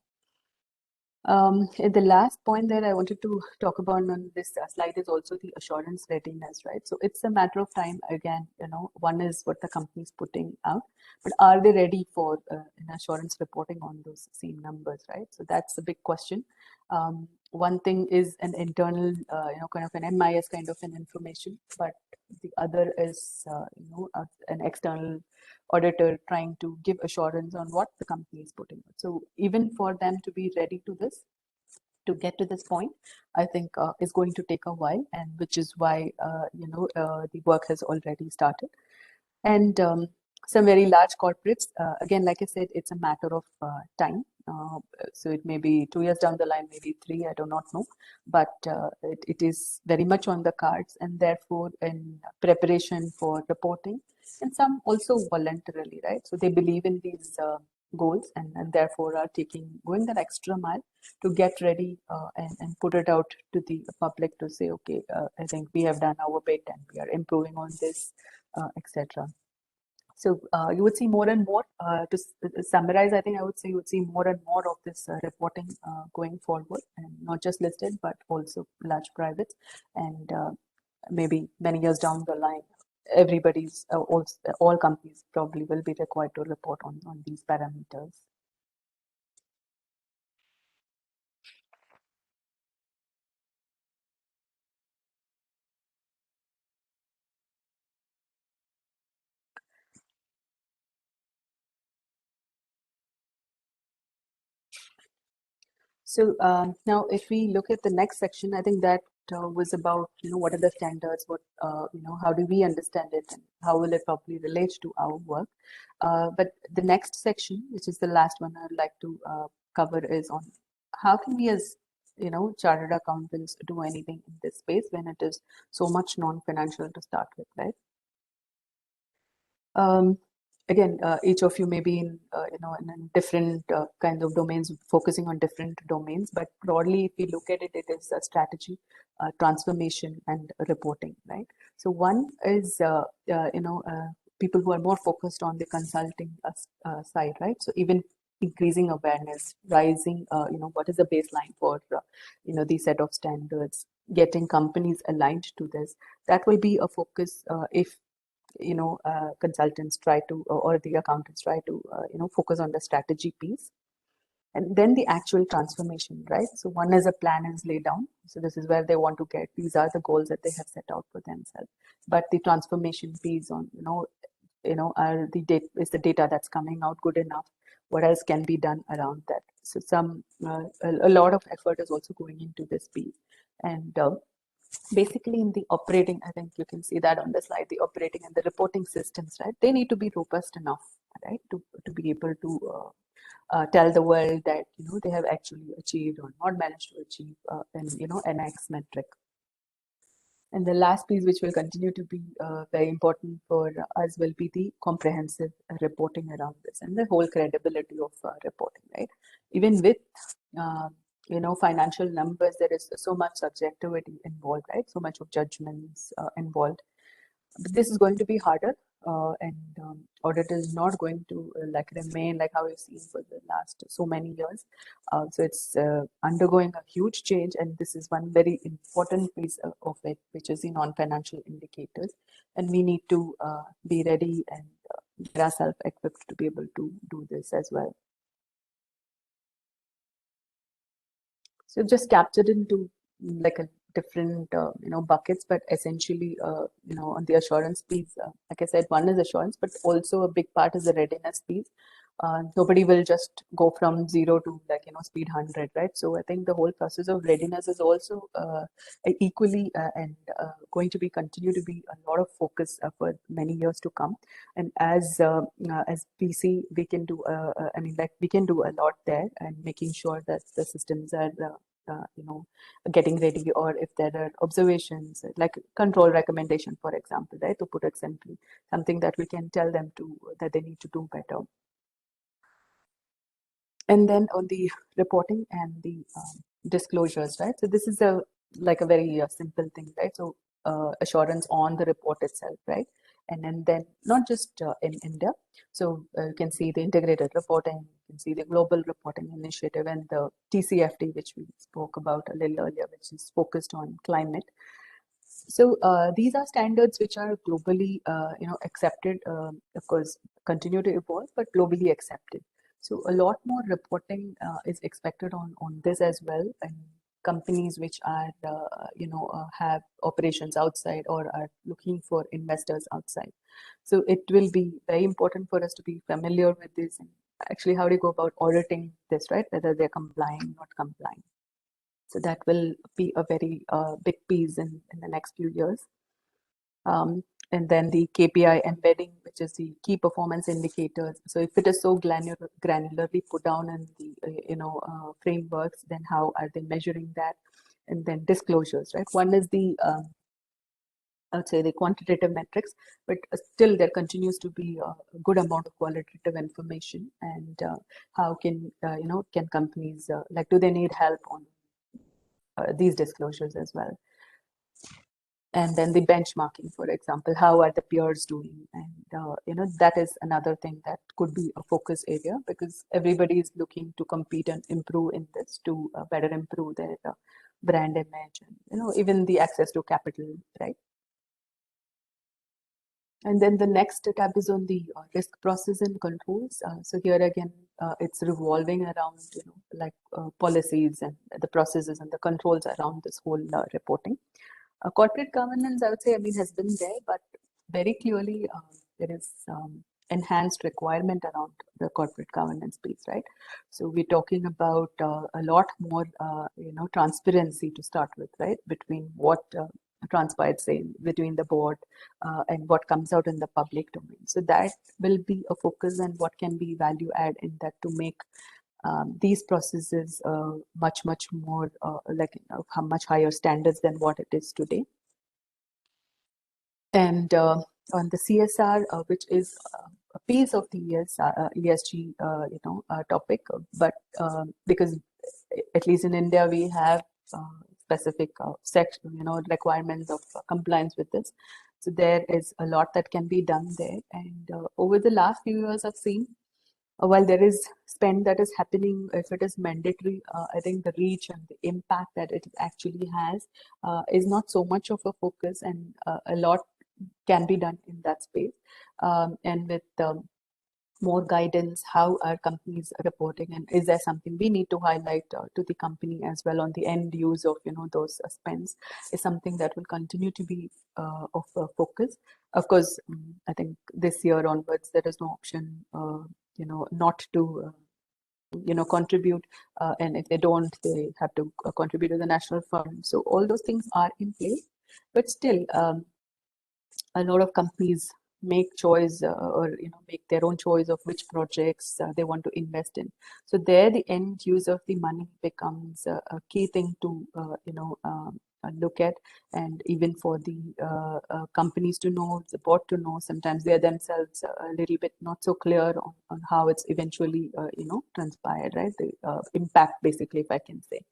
The last point that I wanted to talk about on this slide is also the assurance readiness, right? So it's a matter of time. Again, one is what the company is putting out, but are they ready for an assurance reporting on those same numbers, right? So that's a big question. One thing is an internal, kind of an MIS kind of an information, but the other is, an external auditor trying to give assurance on what the company is putting out. So even for them to be ready to to get to this point, I think is going to take a while, and which is why the work has already started. And some very large corporates, again, like I said, it's a matter of time. So it may be 2 years down the line, maybe 3, I do not know, but it is very much on the cards, and therefore in preparation for reporting, and some also voluntarily, right? So they believe in these goals, and therefore are going that extra mile to get ready and put it out to the public to say, okay, I think we have done our bit and we are improving on this, etc. So you would see more and more, to summarize, I think I would say you would see more and more of this reporting going forward, and not just listed, but also large privates. And maybe many years down the line, everybody's, all companies probably will be required to report on these parameters. So now, if we look at the next section, I think that was about what are the standards, what how do we understand it, and how will it probably relate to our work. But the next section, which is the last one I'd like to cover, is on how can we, as chartered accountants, do anything in this space when it is so much non-financial to start with, right? Again, each of you may be in different kinds of domains, focusing on different domains. But broadly, if we look at it, it is a strategy, transformation, and reporting, right? So one is people who are more focused on the consulting side, right? So even increasing awareness, rising, what is the baseline for these set of standards, getting companies aligned to this. That will be a focus if consultants try to, or the accountants try to, focus on the strategy piece. And then the actual transformation, right? So one is a plan is laid down. So this is where they want to get. These are the goals that they have set out for themselves. But the transformation piece on, are the data, is the data that's coming out good enough? What else can be done around that? So a lot of effort is also going into this piece. And basically in the operating, I think you can see that on the slide, the operating and the reporting systems, right? They need to be robust enough, right? To be able to tell the world that, they have actually achieved or not managed to achieve an X metric. And the last piece, which will continue to be very important for us, will be the comprehensive reporting around this and the whole credibility of reporting, right? Even with, financial numbers, there is so much subjectivity involved, right? So much of judgments involved. But this is going to be harder, and audit is not going to remain like how we've seen for the last so many years. So it's undergoing a huge change, and this is one very important piece of it, which is the non-financial indicators. And we need to be ready and get ourselves equipped to be able to do this as well. So just captured into like a different buckets, but essentially on the assurance piece, like I said, one is assurance, but also a big part is the readiness piece. Nobody will just go from 0 to speed 100, right? So I think the whole process of readiness is also equally and going to be continue to be a lot of focus for many years to come. And as we see, we can do we can do a lot there, and making sure that the systems are getting ready, or if there are observations like control recommendation, for example, right, to put it simply, something that we can tell them that they need to do better. And then on the reporting and the disclosures, right? So this is a very simple thing, right? So assurance on the report itself, right? And then not just in India. So you can see the integrated reporting, you can see the global reporting initiative, and the TCFD, which we spoke about a little earlier, which is focused on climate. So these are standards which are globally, accepted. Of course, continue to evolve, but globally accepted. So a lot more reporting is expected on this as well, and companies which are, have operations outside or are looking for investors outside. So it will be very important for us to be familiar with this, and actually how do you go about auditing this, right? Whether they're complying, not complying. So that will be a very big piece in the next few years. And then the KPI embedding, which is the key performance indicators. So if it is so granularly put down in the frameworks, then how are they measuring that? And then disclosures, right? One is the I would say the quantitative metrics, but still there continues to be a good amount of qualitative information. And how can can companies like, do they need help on these disclosures as well? And then the benchmarking, for example, how are the peers doing? And that is another thing that could be a focus area, because everybody is looking to compete and improve in this to better improve their brand image, and even the access to capital, right? And then the next tab is on the risk process and controls. So here again, it's revolving around like policies and the processes and the controls around this whole reporting. Corporate governance, I would say, has been there, but very clearly there is enhanced requirement around the corporate governance piece, right? So we're talking about a lot more, transparency to start with, right? Between what transpires, say, between the board and what comes out in the public domain. So that will be a focus, and what can be value add in that to make these processes much more much higher standards than what it is today. And on the CSR, which is a piece of the ESG topic, but because at least in India we have specific section requirements of compliance with this. So there is a lot that can be done there. And over the last few years, I've seen while there is spend that is happening, if it is mandatory, I think the reach and the impact that it actually has is not so much of a focus, and a lot can be done in that space. And with more guidance, how are companies reporting, and is there something we need to highlight to the company as well on the end use of those spends, is something that will continue to be of focus. Of course, I think this year onwards there is no option not to contribute, and if they don't, they have to contribute to the national fund. So all those things are in place, but still a lot of companies make choice or make their own choice of which projects they want to invest in. So there the end use of the money becomes a key thing to look at. And even for the companies to know, the board to know, sometimes they are themselves a little bit not so clear on how it's eventually transpired, right? The impact, basically, if I can say.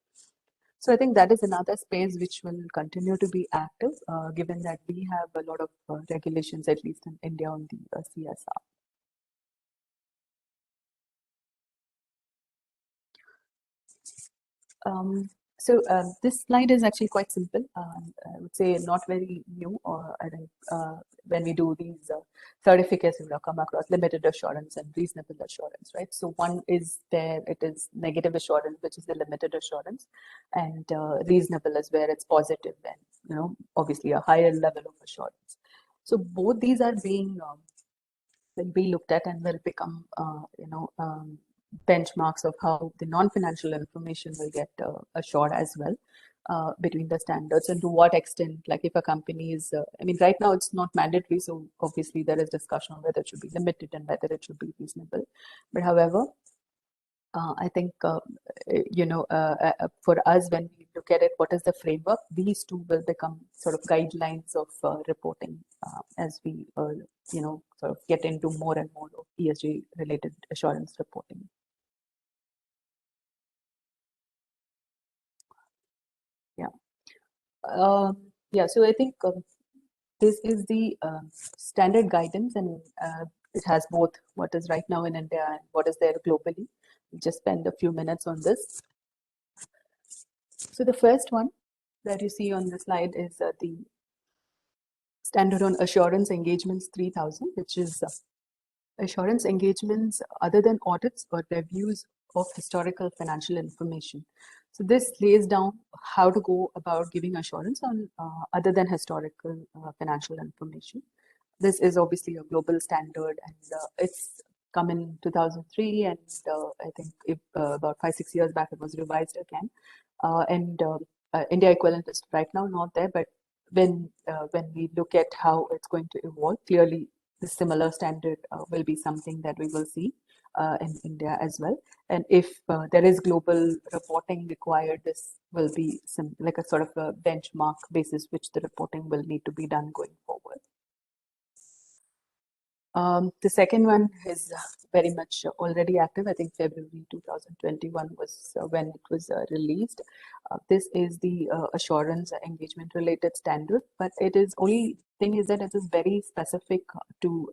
So I think that is another space which will continue to be active, given that we have a lot of regulations, at least in India, on the CSR. So this slide is actually quite simple. I would say not very new. I think when we do these certificates, we will come across limited assurance and reasonable assurance, right? So one is there, it is negative assurance, which is the limited assurance, and reasonable is where it's positive and obviously a higher level of assurance. So both these are being will be looked at and will become benchmarks of how the non-financial information will get assured as well between the standards, and to what extent, like if a company is, right now it's not mandatory, so obviously there is discussion on whether it should be limited and whether it should be reasonable. But however, I think, for us, when we look at it, what is the framework? These two will become sort of guidelines of reporting as we, sort of get into more and more of ESG related assurance reporting. Yeah. So I think this is the standard guidance, and it has both what is right now in India and what is there globally. We'll just spend a few minutes on this. So the first one that you see on the slide is the Standard on Assurance Engagements 3000, which is assurance engagements other than audits or reviews of historical financial information. So this lays down how to go about giving assurance on other than historical financial information. This is obviously a global standard, and it's come in 2003, and I think about 5-6 years back it was revised again. And India equivalent is right now not there, but when we look at how it's going to evolve, clearly the similar standard will be something that we will see in India as well. And if there is global reporting required, this will be some like a sort of a benchmark basis which the reporting will need to be done going forward. The second one is very much already active. I think February 2021 was when it was released. This is the assurance engagement related standard, but it is only thing is that it is very specific to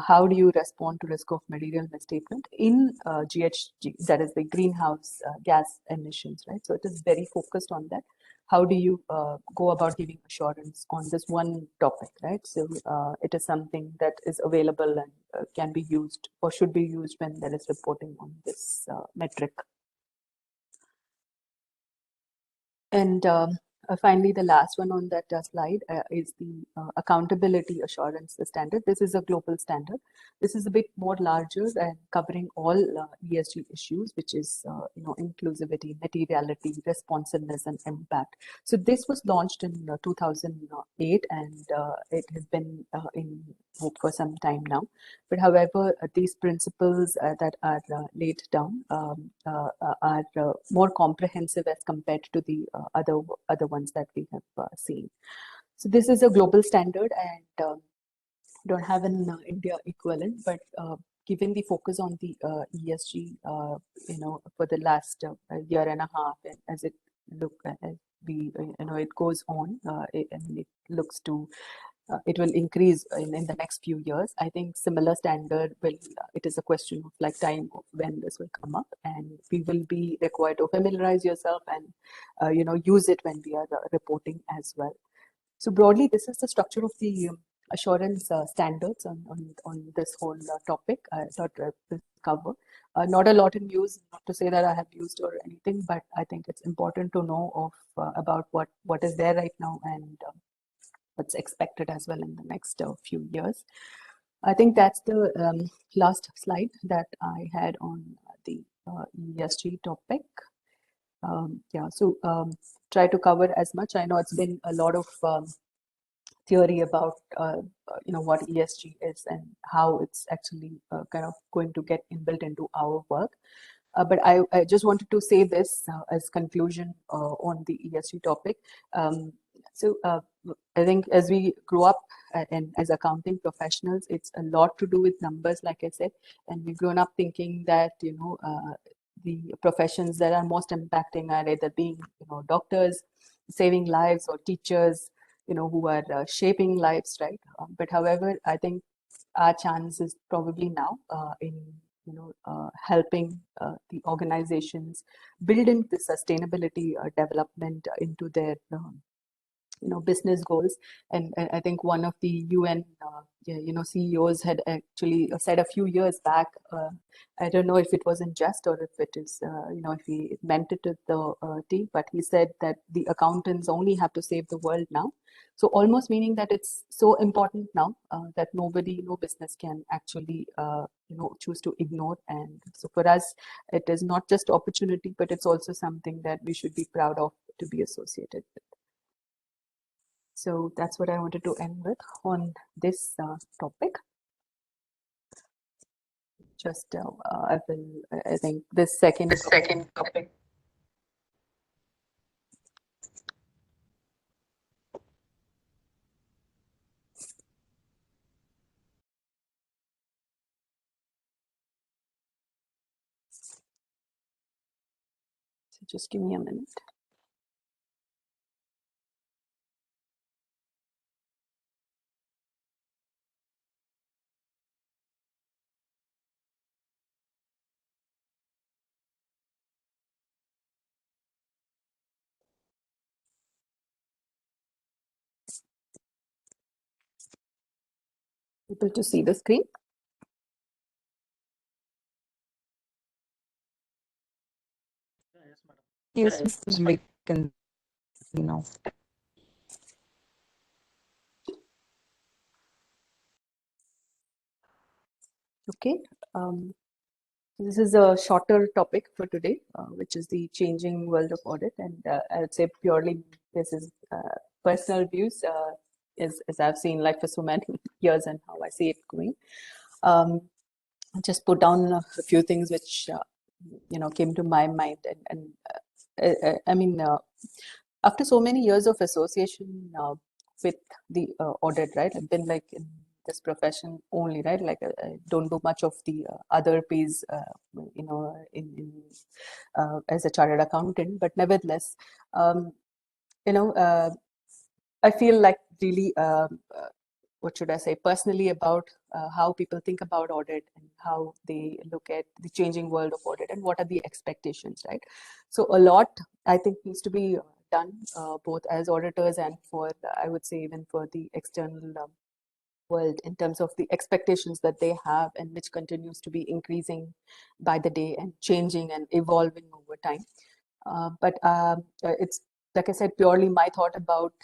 how do you respond to risk of material misstatement in GHG, that is the greenhouse gas emissions, right? So it is very focused on that. How do you go about giving assurance on this one topic, right? So it is something that is available and can be used or should be used when there is reporting on this metric. And finally, the last one on that slide is the accountability assurance standard. This is a global standard. This is a bit more larger and covering all ESG issues, which is inclusivity, materiality, responsiveness, and impact. So this was launched in 2008, and it has been in hope for some time now. But however, these principles that are laid down are more comprehensive as compared to the other ones that we have seen. So this is a global standard, and don't have an India equivalent, but given the focus on the ESG, for the last year and a half, and as it it goes on, it looks to it will increase in the next few years. I think similar standard will, it is a question of like time of when this will come up, and we will be required to familiarize yourself and, use it when we are reporting as well. So broadly, this is the structure of the assurance standards on this whole topic. I thought this cover. Not a lot in news, not to say that I have used or anything, but I think it's important to know of about what is there right now and what's expected as well in the next few years. I think that's the last slide that I had on the ESG topic. So try to cover as much. I know it's been a lot of theory about what ESG is and how it's actually kind of going to get inbuilt into our work. But I just wanted to say this as conclusion on the ESG topic. So I think as we grow up and as accounting professionals, it's a lot to do with numbers, like I said, and we've grown up thinking that the professions that are most impacting are either being doctors, saving lives, or teachers, who are shaping lives, right? But however, I think our chance is probably now in helping the organizations build in the sustainability development into their business goals. And I think one of the UN CEOs had actually said a few years back, I don't know if it was in jest or if it is if he meant it to the T, but he said that the accountants only have to save the world now. So almost meaning that it's so important now that no business can actually choose to ignore. And so for us, it is not just opportunity, but it's also something that we should be proud of to be associated with. So that's what I wanted to end with on this topic. Just I think this second topic. So just give me a minute. Able to see the screen? Yes, we can see now. Okay. This is a shorter topic for today, which is the changing world of audit. And I would say purely this is personal views, as I've seen like for so many years and how I see it going. I just put down a few things which came to my mind, I mean, after so many years of association with the audit, right? I've been like in this profession only, right? Like I don't do much of the other piece, as a chartered accountant, but nevertheless, um, you know, I feel like really, what should I say, personally about how people think about audit and how they look at the changing world of audit and what are the expectations, right? So a lot, I think, needs to be done both as auditors and for, I would say, even for the external world in terms of the expectations that they have and which continues to be increasing by the day and changing and evolving over time. But it's, like I said, purely my thought about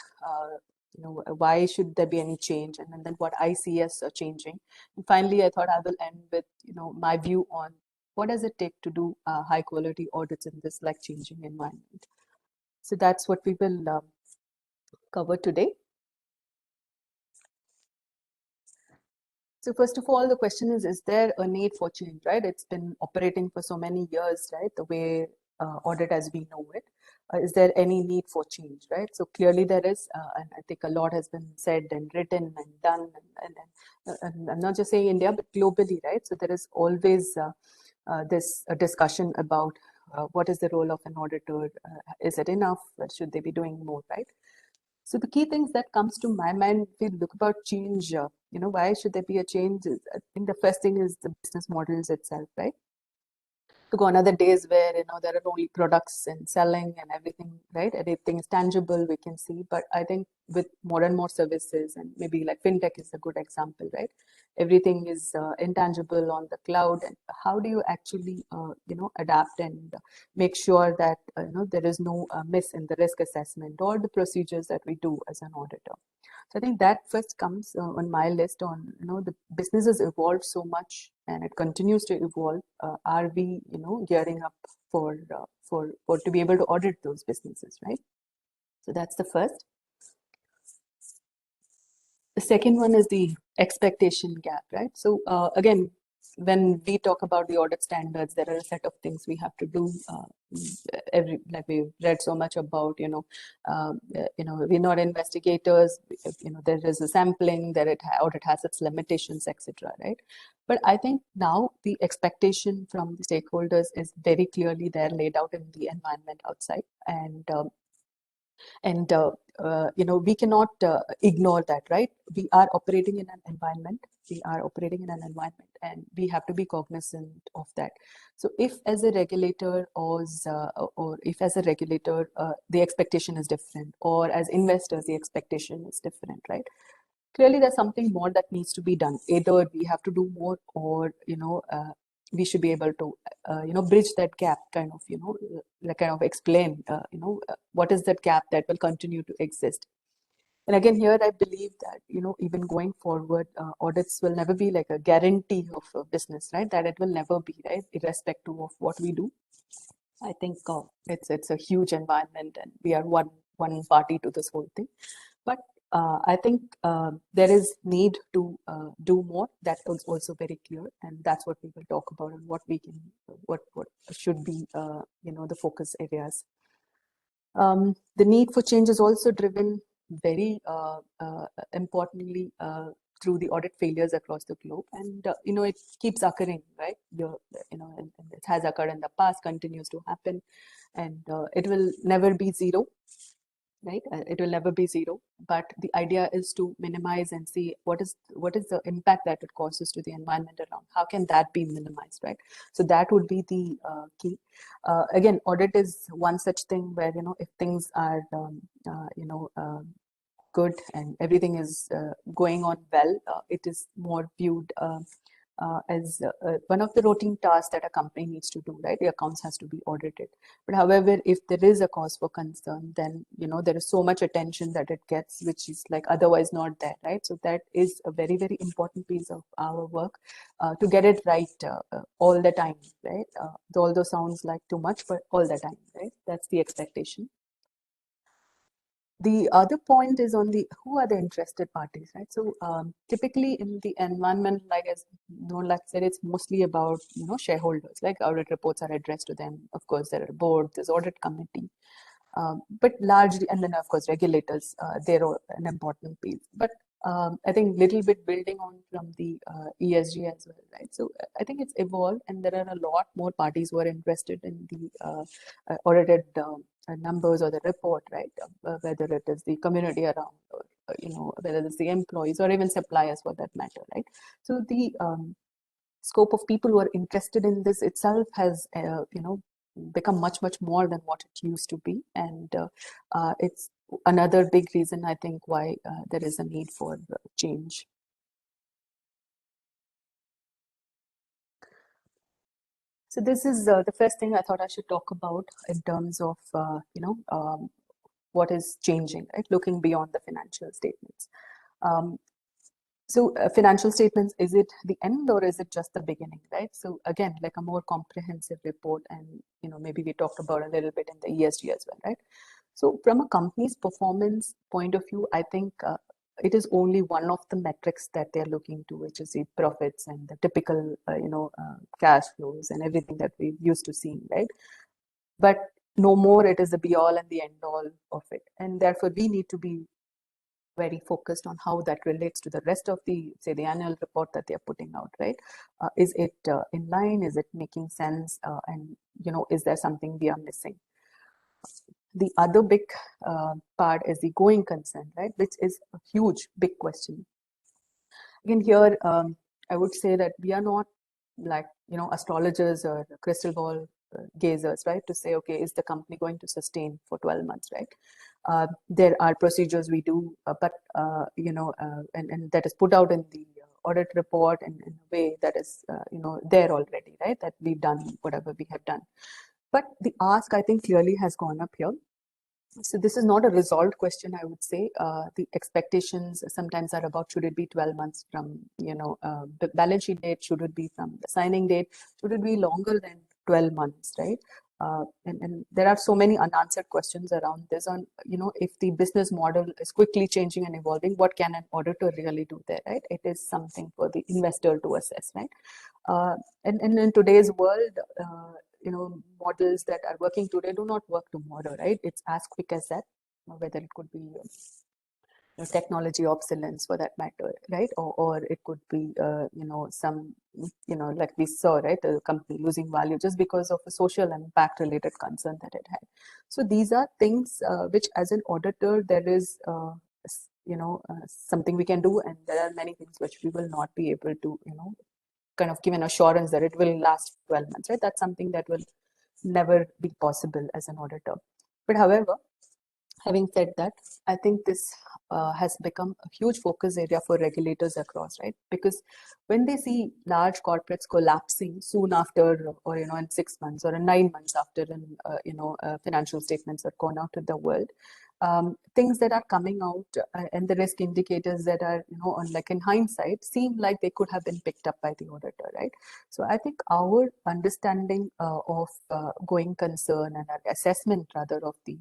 why should there be any change, and then what I see as changing. And finally, I thought I will end with my view on what does it take to do high quality audits in this like changing environment. So that's what we will cover today. So first of all, the question is there a need for change, right? It's been operating for so many years, right? The way audit as we know it. Is there any need for change, right? So clearly there is, and I think a lot has been said and written and done, and I'm not just saying India, but globally, right? So there is always this discussion about what is the role of an auditor? Is it enough? Should they be doing more, right? So the key things that comes to my mind, if we look about change, why should there be a change? I think the first thing is the business models itself, right? To gone are the days where there are only products and selling and everything, right? Everything is tangible, we can see. But I think with more and more services, and maybe like fintech is a good example, right? Everything is intangible on the cloud. And how do you actually adapt and make sure that there is no miss in the risk assessment or the procedures that we do as an auditor? So I think that first comes on my list on, the business has evolved so much and it continues to evolve. Are we, gearing up for to be able to audit those businesses, right? So that's the first. The second one is the expectation gap, right? So again, when we talk about the audit standards, there are a set of things we have to do. Like we've read so much about, we're not investigators. There is a sampling, audit has its limitations, etc. Right? But I think now the expectation from the stakeholders is very clearly there, laid out in the environment outside, and we cannot ignore that, right? We are operating in an environment. And we have to be cognizant of that. So if as a regulator or if as a regulator the expectation is different, or as investors the expectation is different, right? Clearly there's something more that needs to be done. Either we have to do more, or we should be able to bridge that gap, kind of explain what is that gap that will continue to exist. And again, here I believe that even going forward, audits will never be like a guarantee of a business, right? That it will never be, right, irrespective of what we do. I think it's a huge environment, and we are one party to this whole thing. But I think there is need to do more. That is also very clear, and that's what we will talk about, and what should be the focus areas. The need for change is also driven very importantly through the audit failures across the globe, and it keeps occurring, right? And it has occurred in the past, continues to happen, and it will never be zero, right? It will never be zero, but the idea is to minimize and see what is the impact that it causes to the environment around. How can that be minimized, right? So that would be the key. Again, audit is one such thing where if things are good and everything is going on well, it is more viewed as one of the routine tasks that a company needs to do, right? The accounts has to be audited. But however, if there is a cause for concern, then there is so much attention that it gets, which is like otherwise not there, right? So that is a very, very important piece of our work, to get it right all the time, right? Although sounds like too much, but all the time, right? That's the expectation. The other point is on the who are the interested parties, right? So typically in the environment, like as like said, it's mostly about shareholders. Like audit reports are addressed to them. Of course, there are board, there's audit committee, but largely, and then of course regulators, they're an important piece. But I think little bit building on from the ESG as well, right? So I think it's evolved, and there are a lot more parties who are interested in the audited numbers or the report, right? Whether it is the community around, or whether it's the employees or even suppliers for that matter, right? So the scope of people who are interested in this itself has become much more than what it used to be, and it's another big reason, I think, why there is a need for change. So this is the first thing I thought I should talk about in terms of what is changing, right? Looking beyond the financial statements. So financial statements, is it the end or is it just the beginning, right? So again, like a more comprehensive report, and maybe we talked about a little bit in the ESG as well, right? So from a company's performance point of view, I think it is only one of the metrics that they're looking to, which is the profits and the typical cash flows and everything that we're used to seeing, right? But no more it is the be all and the end all of it, and therefore we need to be very focused on how that relates to the rest of the, say, the annual report that they're putting out, right? Is it in line? Is it making sense? And is there something we are missing? The other big part is the going concern, right? Which is a huge, big question. Again, here, I would say that we are not like, astrologers or crystal ball gazers, right? To say, okay, is the company going to sustain for 12 months, right? There are procedures we do, but, and that is put out in the audit report in a way that is, there already, right? That we've done whatever we have done. But the ask, I think, clearly has gone up here. So this is not a resolved question, I would say. The expectations sometimes are about, should it be 12 months from, the balance sheet date? Should it be from the signing date? Should it be longer than 12 months, right? And there are so many unanswered questions around this on, if the business model is quickly changing and evolving, what can an auditor really do there, right? It is something for the investor to assess, right? And in today's world, models that are working today do not work tomorrow, right? It's as quick as that, whether it could be technology obsolescence for that matter, right? Or it could be, some, like we saw, right? The company losing value just because of a social impact related concern that it had. So these are things which as an auditor, there is, something we can do, and there are many things which we will not be able to, kind of give an assurance that it will last 12 months, right? That's something that will never be possible as an auditor. But however, having said that, I think this has become a huge focus area for regulators across, right? Because when they see large corporates collapsing soon after, or in 6 months or in 9 months after, financial statements are gone out to the world, things that are coming out and the risk indicators that are, on, like in hindsight, seem like they could have been picked up by the auditor, right? So I think our understanding of going concern and our assessment rather of the,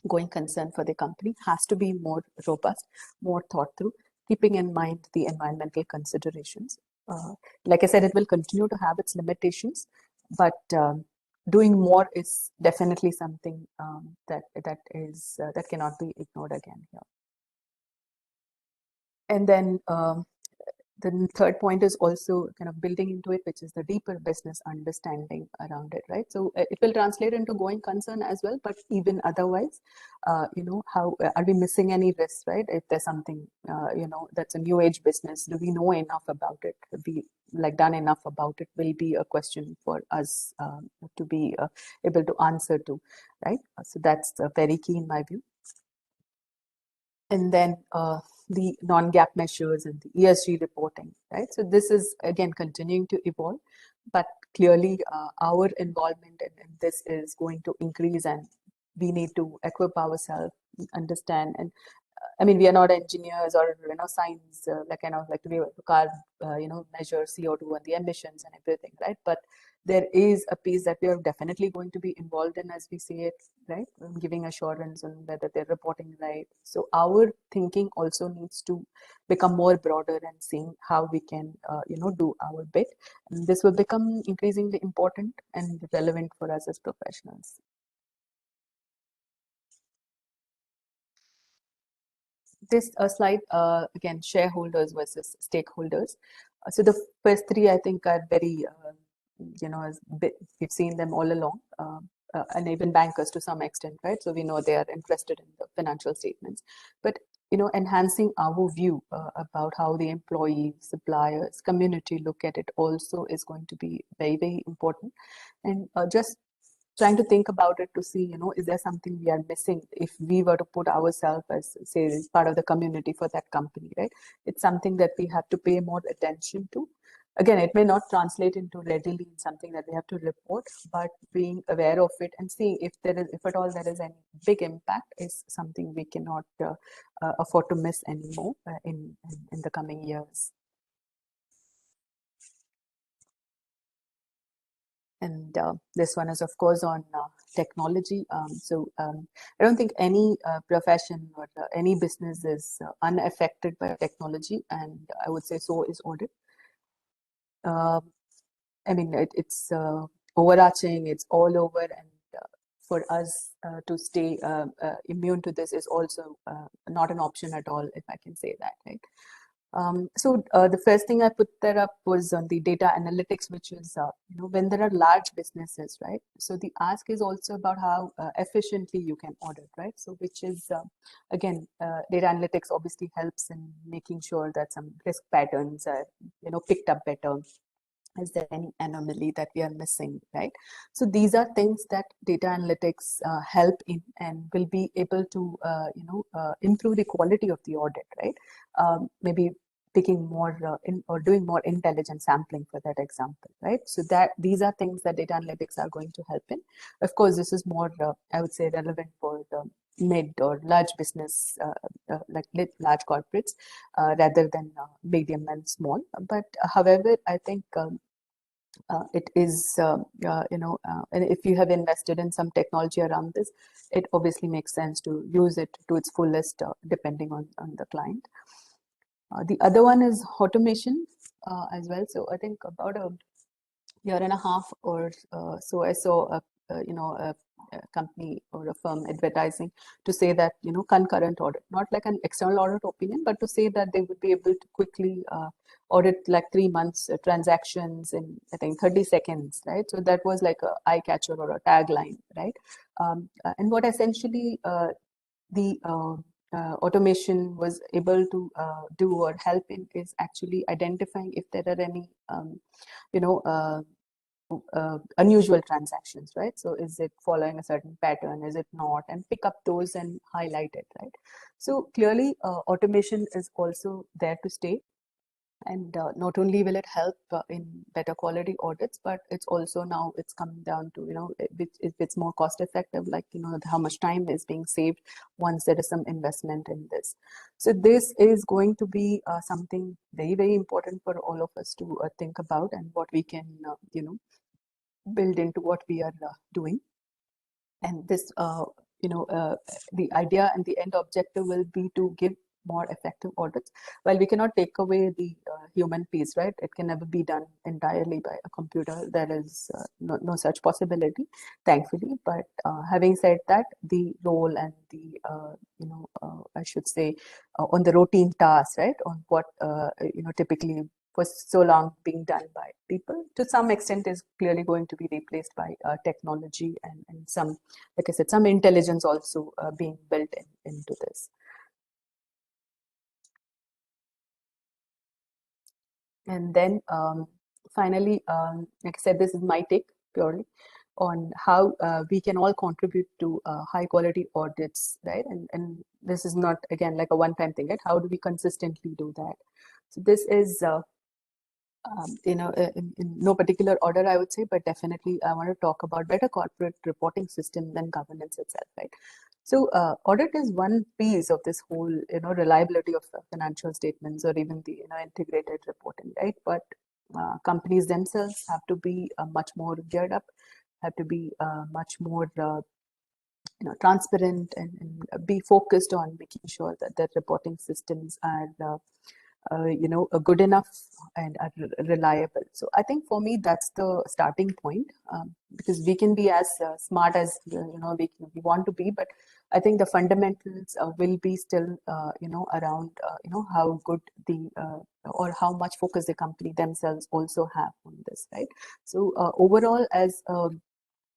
going concern for the company has to be more robust, more thought through, keeping in mind the environmental considerations. Like I said, it will continue to have its limitations, but doing more is definitely something that cannot be ignored again here. And then the third point is also kind of building into it, which is the deeper business understanding around it, right? So it will translate into going concern as well, but even otherwise, how are we missing any risks, right? If there's something, that's a new age business, do we know enough about it? Have we done enough about it? Will be a question for us to be able to answer to, right? So that's very key in my view. And then the non-GAAP measures and the ESG reporting, right? So this is again continuing to evolve, but clearly our involvement in this is going to increase, and we need to equip ourselves, understand, and I mean, we are not engineers or science, like like to be able to measure CO2 and the emissions and everything, right? But there is a piece that we are definitely going to be involved in as we see it, right? Giving assurance on whether they're reporting right. So our thinking also needs to become more broader and seeing how we can, do our bit. And this will become increasingly important and relevant for us as professionals. This slide, again, shareholders versus stakeholders. So the first three, I think, are very, we've seen them all along, and even bankers to some extent, right? So we know they are interested in the financial statements. But, enhancing our view about how the employees, suppliers, community look at it also is going to be very, very important. And just trying to think about it to see, is there something we are missing if we were to put ourselves as, say, as part of the community for that company, right? It's something that we have to pay more attention to. Again, it may not translate into readily in something that we have to report, but being aware of it and seeing if there is, if at all there is any big impact, is something we cannot afford to miss anymore in the coming years. And this one is, of course, on technology. I don't think any profession or any business is unaffected by technology, and I would say so is audit. I mean, it's overarching, it's all over, and for us to stay immune to this is also not an option at all, if I can say that, right? So the first thing I put there up was on the data analytics, which is, when there are large businesses, right? So the ask is also about how efficiently you can audit, right? So which is, again, data analytics obviously helps in making sure that some risk patterns are, picked up better. Is there any anomaly that we are missing, right? So these are things that data analytics help in and will be able to, improve the quality of the audit, right? Maybe picking more or doing more intelligent sampling for that example, right? So that these are things that data analytics are going to help in. Of course, this is more, I would say, relevant for the mid or large business, like large corporates, rather than medium and small. But however, I think it is, and if you have invested in some technology around this, it obviously makes sense to use it to its fullest, depending on the client. The other one is automation as well. So I think about a year and a half or so, I saw a company or a firm advertising to say that, concurrent audit, not like an external audit opinion, but to say that they would be able to quickly audit like 3 months transactions in, I think, 30 seconds, right? So that was like a eye catcher or a tagline, right? And what essentially the automation was able to do or help in is actually identifying if there are any, you know, unusual transactions, right? So is it following a certain pattern? Is it not? And pick up those and highlight it, right? So clearly, automation is also there to stay. And not only will it help in better quality audits, but it's also now it's coming down to, if it's more cost effective, like, how much time is being saved once there is some investment in this. So this is going to be something very, very important for all of us to think about, and what we can, build into what we are doing. And this, the idea and the end objective will be to give more effective audits. While we cannot take away the human piece, right? It can never be done entirely by a computer. There is no such possibility, thankfully. But having said that, the role and the, I should say, on the routine tasks, right? On what, typically for so long being done by people, to some extent is clearly going to be replaced by technology, and some, like I said, some intelligence also being built into this. And then finally, like I said, this is my take purely. on how we can all contribute to high quality audits, right? And this is not, again, like a one-time thing, right? How do we consistently do that? So this is, in no particular order, I would say, but definitely I want to talk about better corporate reporting system than governance itself, right? So audit is one piece of this whole, reliability of financial statements or even the, integrated reporting, right? But companies themselves have to be much more geared up, have to be much more transparent, and be focused on making sure that their reporting systems are good enough and are reliable. So I think for me that's the starting point, because we can be as smart as we want to be, but I think the fundamentals will be still around how good the or how much focus the company themselves also have on this, right? So overall, as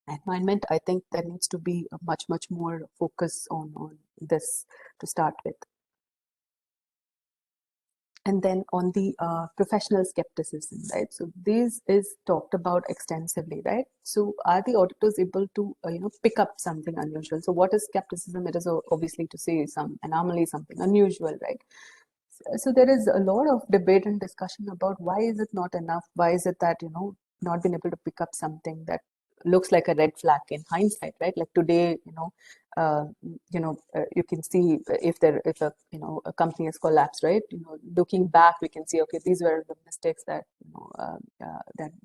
environment, I think there needs to be a much more focus on this to start with. And then on the professional skepticism, right? So this is talked about extensively, right? So are the auditors able to pick up something unusual? So what is skepticism? It is obviously to say some anomaly, something unusual, right? So there is a lot of debate and discussion about why is it not enough? Why is it that not being able to pick up something that looks like a red flag in hindsight, right? Like today, uh, you can see if a company has collapsed, right? Looking back, we can see, okay, these were the mistakes that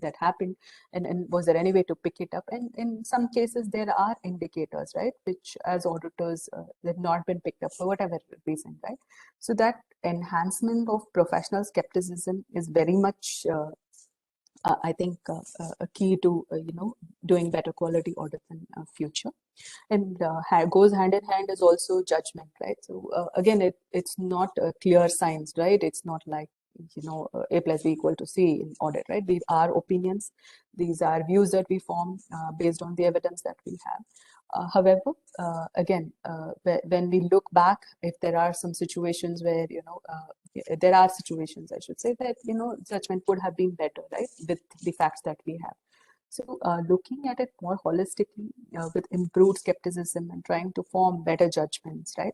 that happened, and was there any way to pick it up? And in some cases, there are indicators, right, which as auditors they've not been picked up for whatever reason, right? So that enhancement of professional skepticism is very much I think a key to doing better quality audits in future. And goes hand in hand is also judgment, right? So again, it's not a clear science, right? It's not like A plus B equal to C in audit, right? These are opinions, these are views that we form based on the evidence that we have. However, again, when we look back, if there are some situations where there are situations, I should say, that judgment would have been better, right, with the facts that we have. So looking at it more holistically with improved skepticism and trying to form better judgments, right?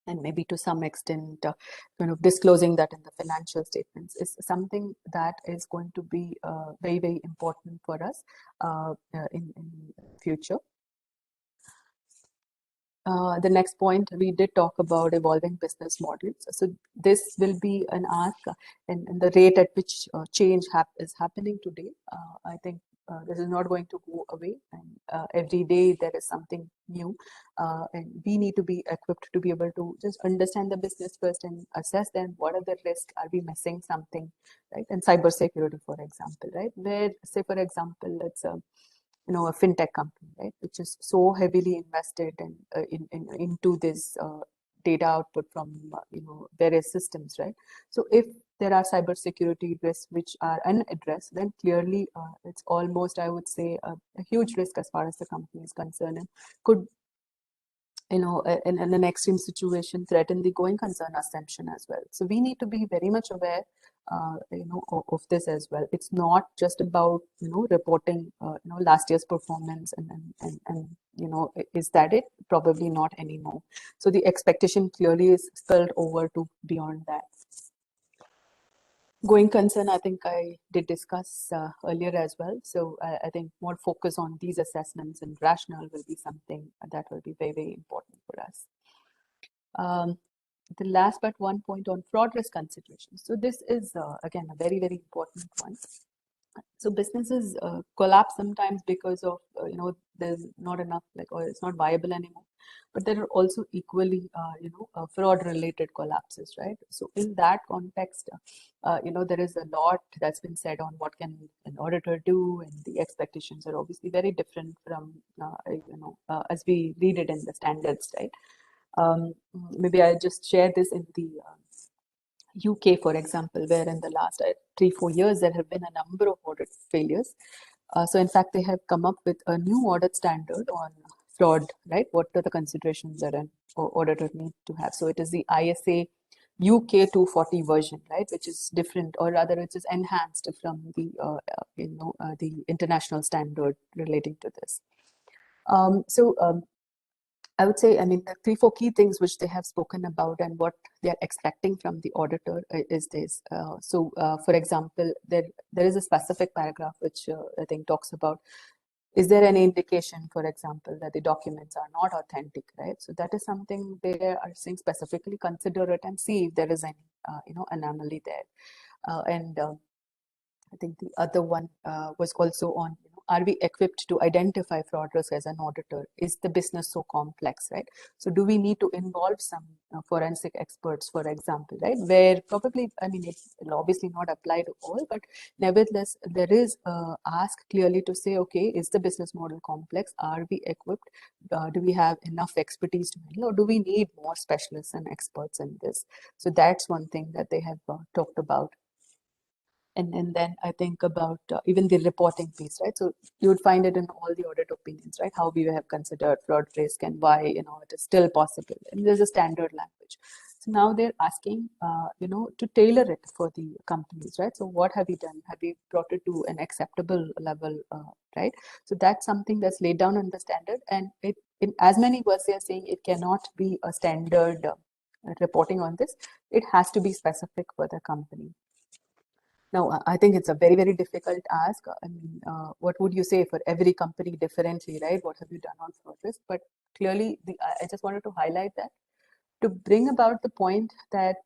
And maybe to some extent, disclosing that in the financial statements is something that is going to be very important for us in future. The next point, we did talk about evolving business models. So this will be an arc, and the rate at which change is happening today. I think this is not going to go away, and every day there is something new, and we need to be equipped to be able to just understand the business first and assess then what are the risks. Are we missing something, right? And cybersecurity, for example, right? Where, say, for example, let's a fintech company, right, which is so heavily invested into this data output from various systems, right? So if there are cybersecurity risks which are unaddressed, then clearly it's almost, I would say, a huge risk as far as the company is concerned, and could in an extreme situation, threaten the going concern assumption as well. So we need to be very much aware, of this as well. It's not just about, reporting, last year's performance and is that it? Probably not anymore. So the expectation clearly is spilled over to beyond that. Going concern, I think I did discuss earlier as well. So I think more focus on these assessments and rationale will be something that will be very important for us. The last but one point on fraud risk considerations. So this is again a very important one. So businesses collapse sometimes because of there's not enough, like, or it's not viable anymore. But there are also equally fraud related collapses, right? So in that context, there is a lot that's been said on what can an auditor do, and the expectations are obviously very different from as we read it in the standards, right? Maybe I'll just share this in the UK, for example, where in the last 3-4 years there have been a number of audit failures. So in fact, they have come up with a new audit standard on fraud, right? What are the considerations that an auditor need to have? So it is the ISA UK 240 version, right, which is different, or rather, it is enhanced from the the international standard relating to this. I would say, I mean, the 3-4 key things which they have spoken about and what they are expecting from the auditor is this. For example, there is a specific paragraph which I think talks about, is there any indication, for example, that the documents are not authentic, right? So that is something they are saying specifically consider it and see if there is any, anomaly there. I think the other one was also on, are we equipped to identify fraud risk as an auditor? Is the business so complex, right? So do we need to involve some forensic experts, for example, right? Where probably, I mean, it'll obviously not apply to all, but nevertheless, there is ask clearly to say, okay, is the business model complex? Are we equipped? Do we have enough expertise to handle, or do we need more specialists and experts in this? So that's one thing that they have talked about. And then I think about even the reporting piece, right? So you would find it in all the audit opinions, right? How we have considered fraud risk and why, it is still possible. And there's a standard language. So now they're asking, to tailor it for the companies, right? So what have you done? Have you brought it to an acceptable level, right? So that's something that's laid down in the standard. And in as many words they are saying, it cannot be a standard reporting on this. It has to be specific for the company. Now, I think it's a very, very difficult ask. I mean, what would you say for every company differently, right? What have you done on fraud risk? But clearly, I just wanted to highlight that to bring about the point that,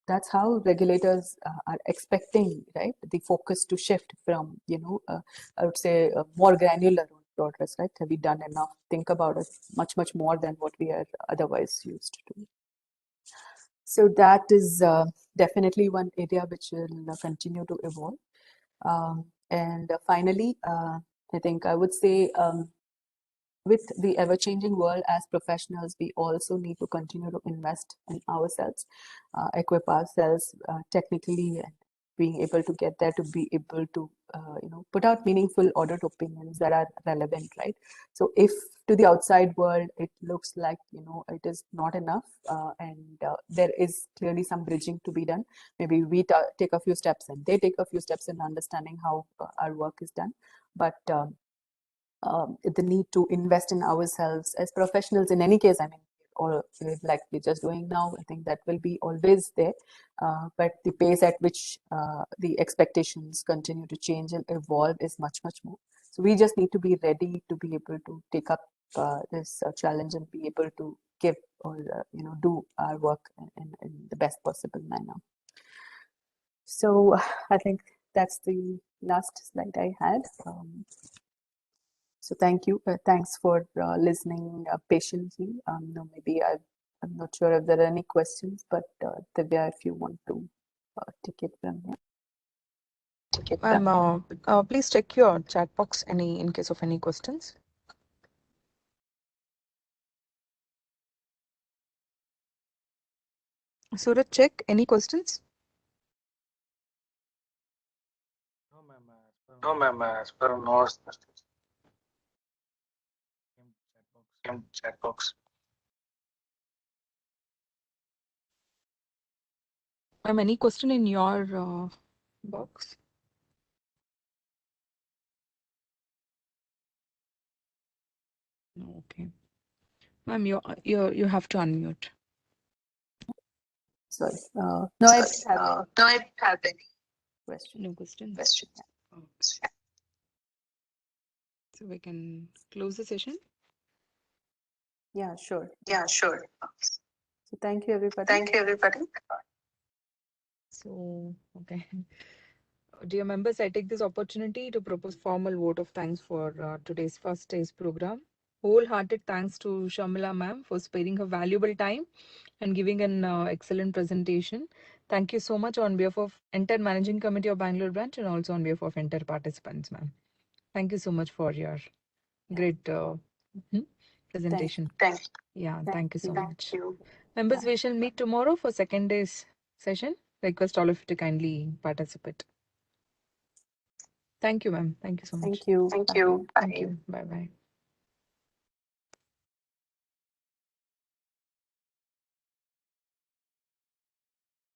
that's how regulators are expecting, right? The focus to shift from, I would say more granular on fraud risk, right? Have we done enough? Think about it much, much more than what we are otherwise used to. So that is definitely one area which will continue to evolve. And finally, I think I would say with the ever-changing world as professionals, we also need to continue to invest in ourselves, equip ourselves technically, and being able to get there to be able to put out meaningful audit opinions that are relevant, right? So if to the outside world it looks like it is not enough, and there is clearly some bridging to be done, maybe we take a few steps and they take a few steps in understanding how our work is done, but the need to invest in ourselves as professionals in any case, I mean, or like we're just doing now, I think that will be always there, but the pace at which the expectations continue to change and evolve is much, much more. So we just need to be ready to be able to take up this challenge and be able to give or do our work in the best possible manner. So I think that's the last slide I had. So thank you. Thanks for listening patiently. Maybe I'm not sure if there are any questions, but Divya, if you want to take it from here. Ma'am, please check your chat box in case of any questions. Suraj, check any questions? No, ma'am. As per no chat box. Ma'am, any question in your box? No, okay. Ma'am, you have to unmute. Sorry. No, I don't have any question. No question. Oh. So we can close the session. Yeah, sure. Yeah, sure. So thank you, everybody. Thank you, everybody. So, okay. Dear members, I take this opportunity to propose formal vote of thanks for today's first day's program. Wholehearted thanks to Sharmila ma'am for sparing her valuable time and giving an excellent presentation. Thank you so much on behalf of entire managing committee of Bangalore branch and also on behalf of entire participants, ma'am. Thank you so much for your great presentation. Thank you. Yeah, thank you so much. Thank you. Members, we shall meet tomorrow for second day's session. Request all of you to kindly participate. Thank you, ma'am. Thank you so much. Thank you. Thank you. Thank you. Bye-bye.